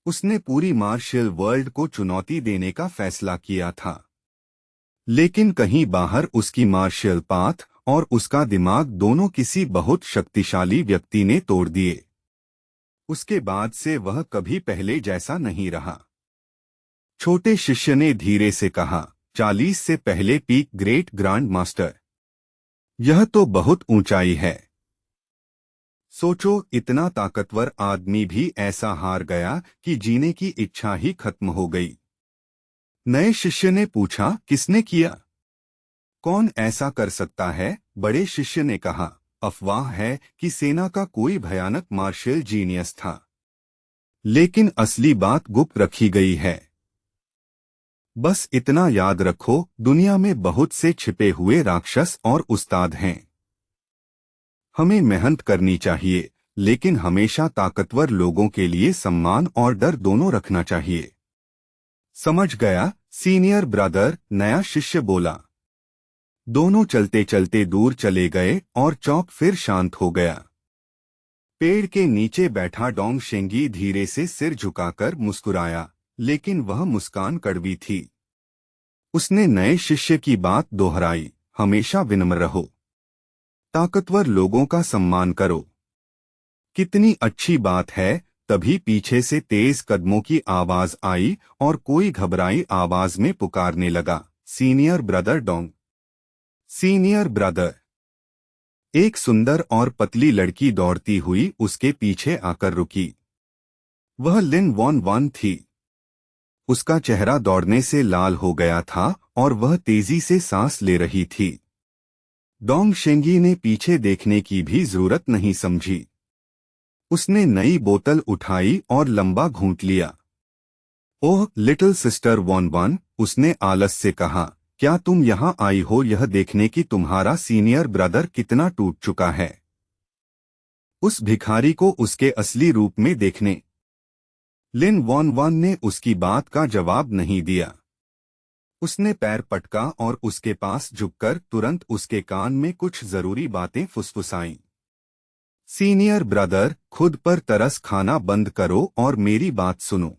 उसने पूरी मार्शल वर्ल्ड को चुनौती देने का फैसला किया था। लेकिन कहीं बाहर उसकी मार्शल पाथ और उसका दिमाग दोनों किसी बहुत शक्तिशाली व्यक्ति ने तोड़ दिए। उसके बाद से वह कभी पहले जैसा नहीं रहा। छोटे शिष्य ने धीरे से कहा, 40 से पहले पीक ग्रेट ग्रैंड मास्टर। यह तो बहुत ऊंचाई है। सोचो, इतना ताकतवर आदमी भी ऐसा हार गया कि जीने की इच्छा ही खत्म हो गई। नए शिष्य ने पूछा, किसने किया? कौन ऐसा कर सकता है? बड़े शिष्य ने कहा, अफवाह है कि सेना का कोई भयानक मार्शल जीनियस था। लेकिन असली बात गुप्त रखी गई है। बस इतना याद रखो, दुनिया में बहुत से छिपे हुए राक्षस और उस्ताद हैं। हमें मेहनत करनी चाहिए, लेकिन हमेशा ताकतवर लोगों के लिए सम्मान और डर दोनों रखना चाहिए। समझ गया, सीनियर ब्रदर, नया शिष्य बोला। दोनों चलते चलते दूर चले गए और चौक फिर शांत हो गया। पेड़ के नीचे बैठा डोंगशेंगी धीरे से सिर झुकाकर मुस्कुराया, लेकिन वह मुस्कान कड़वी थी। उसने नए शिष्य की बात दोहराई, हमेशा विनम्र रहो। ताकतवर लोगों का सम्मान करो। कितनी अच्छी बात है। तभी पीछे से तेज कदमों की आवाज आई और कोई घबराई आवाज में पुकारने लगा, senior brother Dong. Senior brother. एक सुंदर और पतली लड़की दौड़ती हुई उसके पीछे आकर रुकी। वह लिन वॉन वन थी। उसका चेहरा दौड़ने से लाल हो गया था और वह तेजी से सांस ले रही थी। डोंगशेंगी ने पीछे देखने की भी जरूरत नहीं समझी। उसने नई बोतल उठाई और लंबा घूंट लिया। ओह लिटिल सिस्टर वॉन वन, उसने आलस से कहा, क्या तुम यहाँ आई हो यह देखने कि तुम्हारा सीनियर ब्रदर कितना टूट चुका है? उस भिखारी को उसके असली रूप में देखने। लिन वॉन वन ने उसकी बात का जवाब नहीं दिया। उसने पैर पटका और उसके पास झुककर तुरंत उसके कान में कुछ जरूरी बातें फुसफुसाईं। सीनियर ब्रदर, खुद पर तरस खाना बंद करो और मेरी बात सुनो।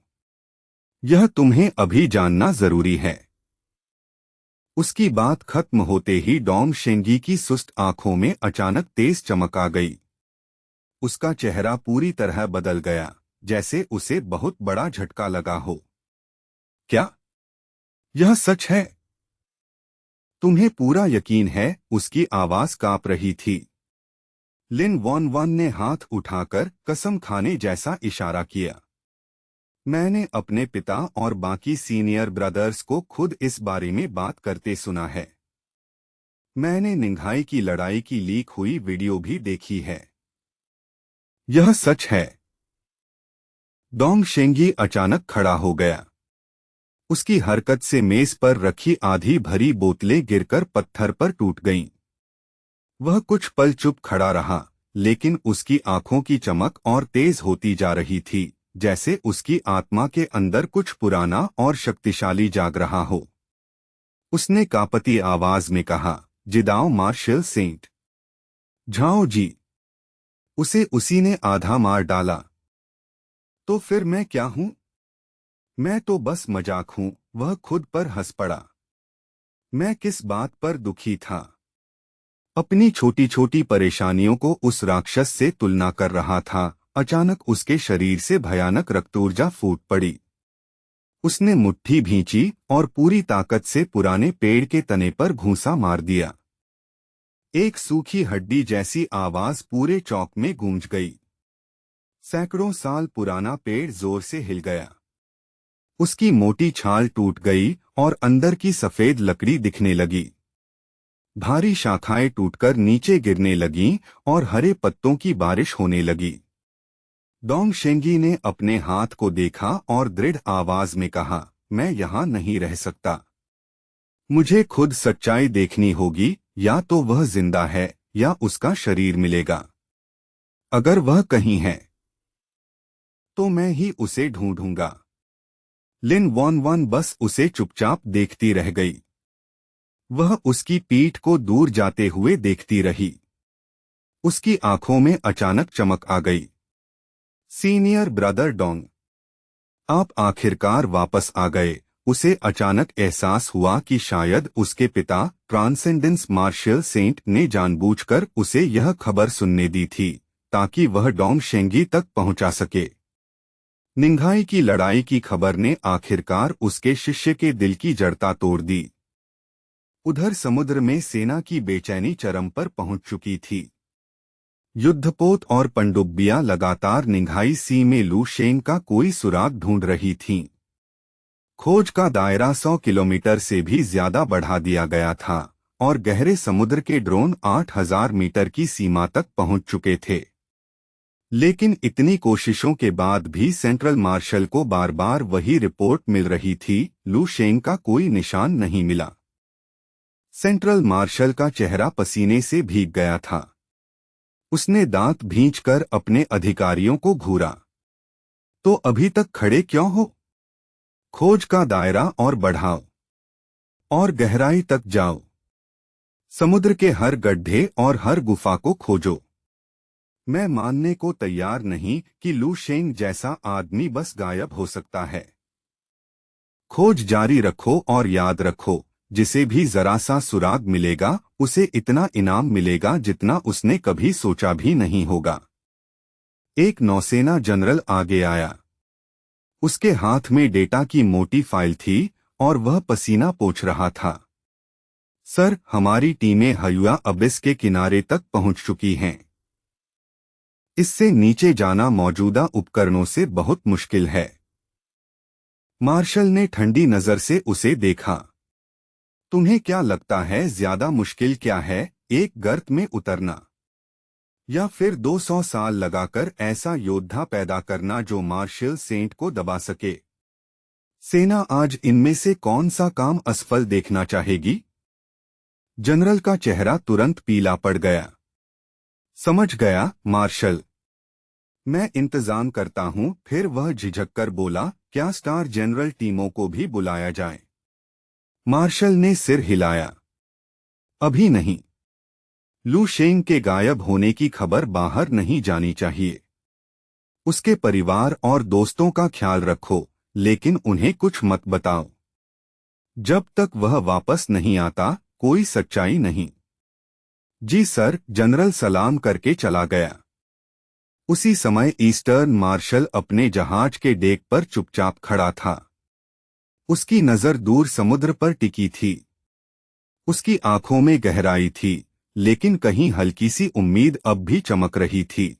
यह तुम्हें अभी जानना जरूरी है। उसकी बात खत्म होते ही डोंगशेंगी की सुस्त आंखों में अचानक तेज चमक आ गई। उसका चेहरा पूरी तरह बदल गया, जैसे उसे बहुत बड़ा झटका लगा हो। क्या यह सच है? तुम्हें पूरा यकीन है? उसकी आवाज कांप रही थी। लिन वॉन वन ने हाथ उठाकर कसम खाने जैसा इशारा किया। मैंने अपने पिता और बाकी सीनियर ब्रदर्स को खुद इस बारे में बात करते सुना है। मैंने निंघाई की लड़ाई की लीक हुई वीडियो भी देखी है। यह सच है। डोंगशेंगी अचानक खड़ा हो गया। उसकी हरकत से मेज पर रखी आधी भरी बोतलें गिरकर पत्थर पर टूट गईं। वह कुछ पल चुप खड़ा रहा, लेकिन उसकी आंखों की चमक और तेज होती जा रही थी, जैसे उसकी आत्मा के अंदर कुछ पुराना और शक्तिशाली जाग रहा हो। उसने कांपती आवाज में कहा, जिदाओ मार्शल सेंट। झाओ जी। उसे उसी ने आधा मार डाला। तो फिर मैं क्या हूं? मैं तो बस मजाक हूं। वह खुद पर हंस पड़ा। मैं किस बात पर दुखी था? अपनी छोटी छोटी परेशानियों को उस राक्षस से तुलना कर रहा था। अचानक उसके शरीर से भयानक रक्तऊर्जा फूट पड़ी। उसने मुट्ठी भींची और पूरी ताकत से पुराने पेड़ के तने पर घूंसा मार दिया। एक सूखी हड्डी जैसी आवाज पूरे चौक में गूंज गई। सैकड़ों साल पुराना पेड़ जोर से हिल गया। उसकी मोटी छाल टूट गई और अंदर की सफेद लकड़ी दिखने लगी। भारी शाखाएं टूटकर नीचे गिरने लगीं और हरे पत्तों की बारिश होने लगी। डोंगशेंगी ने अपने हाथ को देखा और दृढ़ आवाज में कहा, मैं यहाँ नहीं रह सकता। मुझे खुद सच्चाई देखनी होगी, या तो वह जिंदा है या उसका शरीर मिलेगा। अगर वह कहीं है तो मैं ही उसे ढूंढूंगा। लिन वॉन वन बस उसे चुपचाप देखती रह गई। वह उसकी पीठ को दूर जाते हुए देखती रही। उसकी आंखों में अचानक चमक आ गई। सीनियर ब्रदर डोंग, आप आखिरकार वापस आ गए। उसे अचानक एहसास हुआ कि शायद उसके पिता ट्रांसेंडेंस मार्शल सेंट ने जानबूझकर उसे यह खबर सुनने दी थी ताकि वह डोंगशेंगी तक पहुंचा सके। निंघाई की लड़ाई की खबर ने आखिरकार उसके शिष्य के दिल की जड़ता तोड़ दी। उधर समुद्र में सेना की बेचैनी चरम पर पहुंच चुकी थी। युद्धपोत और पनडुब्बियां लगातार निंघाई सी में लू शेंग का कोई सुराग ढूंढ रही थीं। खोज का दायरा 100 किलोमीटर से भी ज्यादा बढ़ा दिया गया था और गहरे समुद्र के ड्रोन 8000 मीटर की सीमा तक पहुंच चुके थे। लेकिन इतनी कोशिशों के बाद भी सेंट्रल मार्शल को बार बार वही रिपोर्ट मिल रही थी, लू शेंग का कोई निशान नहीं मिला। सेंट्रल मार्शल का चेहरा पसीने से भीग गया था। उसने दांत भींचकर अपने अधिकारियों को घूरा। तो अभी तक खड़े क्यों हो? खोज का दायरा और बढ़ाओ और गहराई तक जाओ। समुद्र के हर गड्ढे और हर गुफा को खोजो। मैं मानने को तैयार नहीं कि लू शेंग जैसा आदमी बस गायब हो सकता है। खोज जारी रखो और याद रखो, जिसे भी जरा सा सुराग मिलेगा उसे इतना इनाम मिलेगा जितना उसने कभी सोचा भी नहीं होगा। एक नौसेना जनरल आगे आया। उसके हाथ में डेटा की मोटी फाइल थी और वह पसीना पोंछ रहा था। सर, हमारी टीमें हयुआ अबिस के किनारे तक पहुंच चुकी हैं। इससे नीचे जाना मौजूदा उपकरणों से बहुत मुश्किल है। मार्शल ने ठंडी नजर से उसे देखा। तुम्हें क्या लगता है ज्यादा मुश्किल क्या है, एक गर्त में उतरना या फिर 200 साल लगाकर ऐसा योद्धा पैदा करना जो मार्शल सेंट को दबा सके? सेना आज इनमें से कौन सा काम असफल देखना चाहेगी? जनरल का चेहरा तुरंत पीला पड़ गया। समझ गया मार्शल, मैं इंतजाम करता हूं। फिर वह झिझककर बोला, क्या स्टार जनरल टीमों को भी बुलाया जाए? मार्शल ने सिर हिलाया। अभी नहीं। लू शेंग के गायब होने की खबर बाहर नहीं जानी चाहिए। उसके परिवार और दोस्तों का ख्याल रखो, लेकिन उन्हें कुछ मत बताओ। जब तक वह वापस नहीं आता कोई सच्चाई नहीं। जी सर, जनरल सलाम करके चला गया। उसी समय ईस्टर्न मार्शल अपने जहाज के डेक पर चुपचाप खड़ा था। उसकी नजर दूर समुद्र पर टिकी थी। उसकी आंखों में गहराई थी, लेकिन कहीं हल्की सी उम्मीद अब भी चमक रही थी।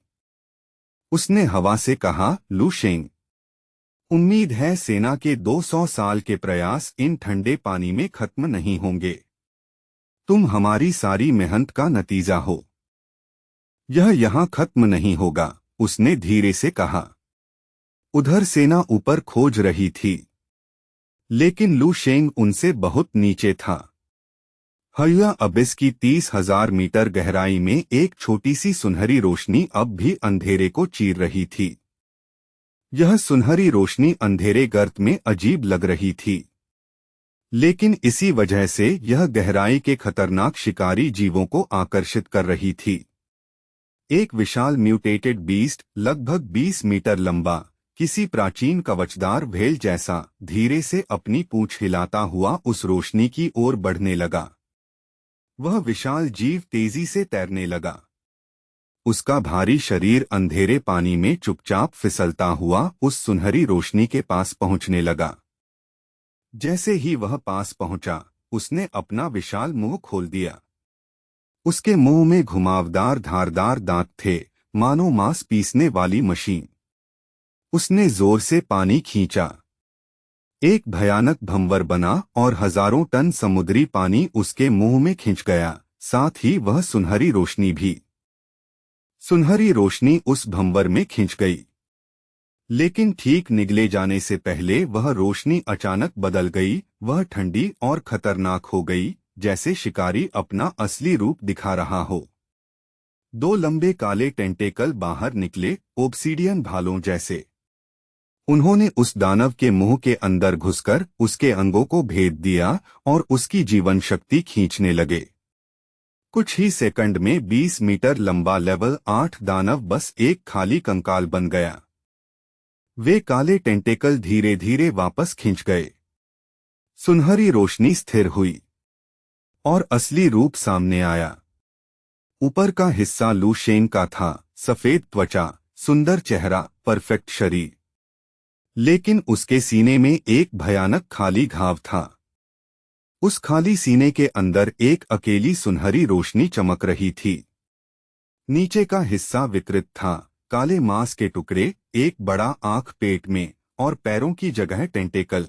उसने हवा से कहा, लू शेंग, उम्मीद है सेना के 200 साल के प्रयास इन ठंडे पानी में खत्म नहीं होंगे। तुम हमारी सारी मेहनत का नतीजा हो। यह यहाँ खत्म नहीं होगा, उसने धीरे से कहा। उधर सेना ऊपर खोज रही थी, लेकिन लू शेंग उनसे बहुत नीचे था। हयुआ अबिस की 30,000 मीटर गहराई में एक छोटी सी सुनहरी रोशनी अब भी अंधेरे को चीर रही थी। यह सुनहरी रोशनी अंधेरे गर्त में अजीब लग रही थी, लेकिन इसी वजह से यह गहराई के खतरनाक शिकारी जीवों को आकर्षित कर रही थी। एक विशाल म्यूटेटेड बीस्ट, लगभग 20 मीटर लंबा, किसी प्राचीन कवचदार व्हेल जैसा, धीरे से अपनी पूंछ हिलाता हुआ उस रोशनी की ओर बढ़ने लगा। वह विशाल जीव तेजी से तैरने लगा। उसका भारी शरीर अंधेरे पानी में चुपचाप फिसलता हुआ उस सुनहरी रोशनी के पास पहुंचने लगा। जैसे ही वह पास पहुंचा, उसने अपना विशाल मुंह खोल दिया। उसके मुंह में घुमावदार धारदार दांत थे, मानो मांस पीसने वाली मशीन। उसने जोर से पानी खींचा। एक भयानक भंवर बना और हजारों टन समुद्री पानी उसके मुंह में खिंच गया, साथ ही वह सुनहरी रोशनी भी। सुनहरी रोशनी उस भंवर में खिंच गई, लेकिन ठीक निगले जाने से पहले वह रोशनी अचानक बदल गई। वह ठंडी और खतरनाक हो गई, जैसे शिकारी अपना असली रूप दिखा रहा हो। दो लंबे काले टेंटेकल बाहर निकले, ओब्सीडियन भालों जैसे। उन्होंने उस दानव के मुंह के अंदर घुसकर उसके अंगों को भेद दिया और उसकी जीवन शक्ति खींचने लगे। कुछ ही सेकंड में 20 मीटर लंबा लेवल 8 दानव बस एक खाली कंकाल बन गया। वे काले टेंटेकल धीरे धीरे वापस खिंच गए। सुनहरी रोशनी स्थिर हुई और असली रूप सामने आया। ऊपर का हिस्सा लू शेंग का था, सफेद त्वचा, सुंदर चेहरा, परफेक्ट शरीर। लेकिन उसके सीने में एक भयानक खाली घाव था। उस खाली सीने के अंदर एक अकेली सुनहरी रोशनी चमक रही थी। नीचे का हिस्सा विकृत था, काले मांस के टुकड़े, एक बड़ा आंख पेट में और पैरों की जगह टेंटेकल।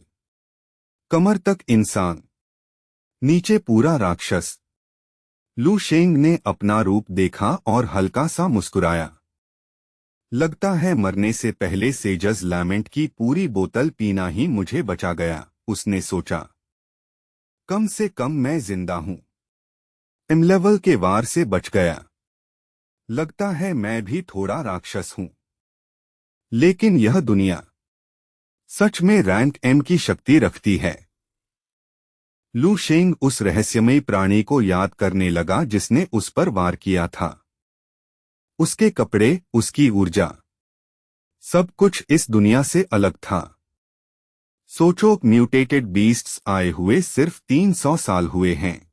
कमर तक इंसान, नीचे पूरा राक्षस। लू शेंग ने अपना रूप देखा और हल्का सा मुस्कुराया। लगता है मरने से पहले सेजस लैमेंट की पूरी बोतल पीना ही मुझे बचा गया, उसने सोचा। कम से कम मैं जिंदा हूं। लेवल के वार से बच गया। लगता है मैं भी थोड़ा राक्षस हूं। लेकिन यह दुनिया सच में रैंक एम की शक्ति रखती है। लू शेंग उस रहस्यमयी प्राणी को याद करने लगा जिसने उस पर वार किया था। उसके कपड़े, उसकी ऊर्जा, सब कुछ इस दुनिया से अलग था। सोचो, म्यूटेटेड बीस्ट्स आए हुए सिर्फ 300 साल हुए हैं।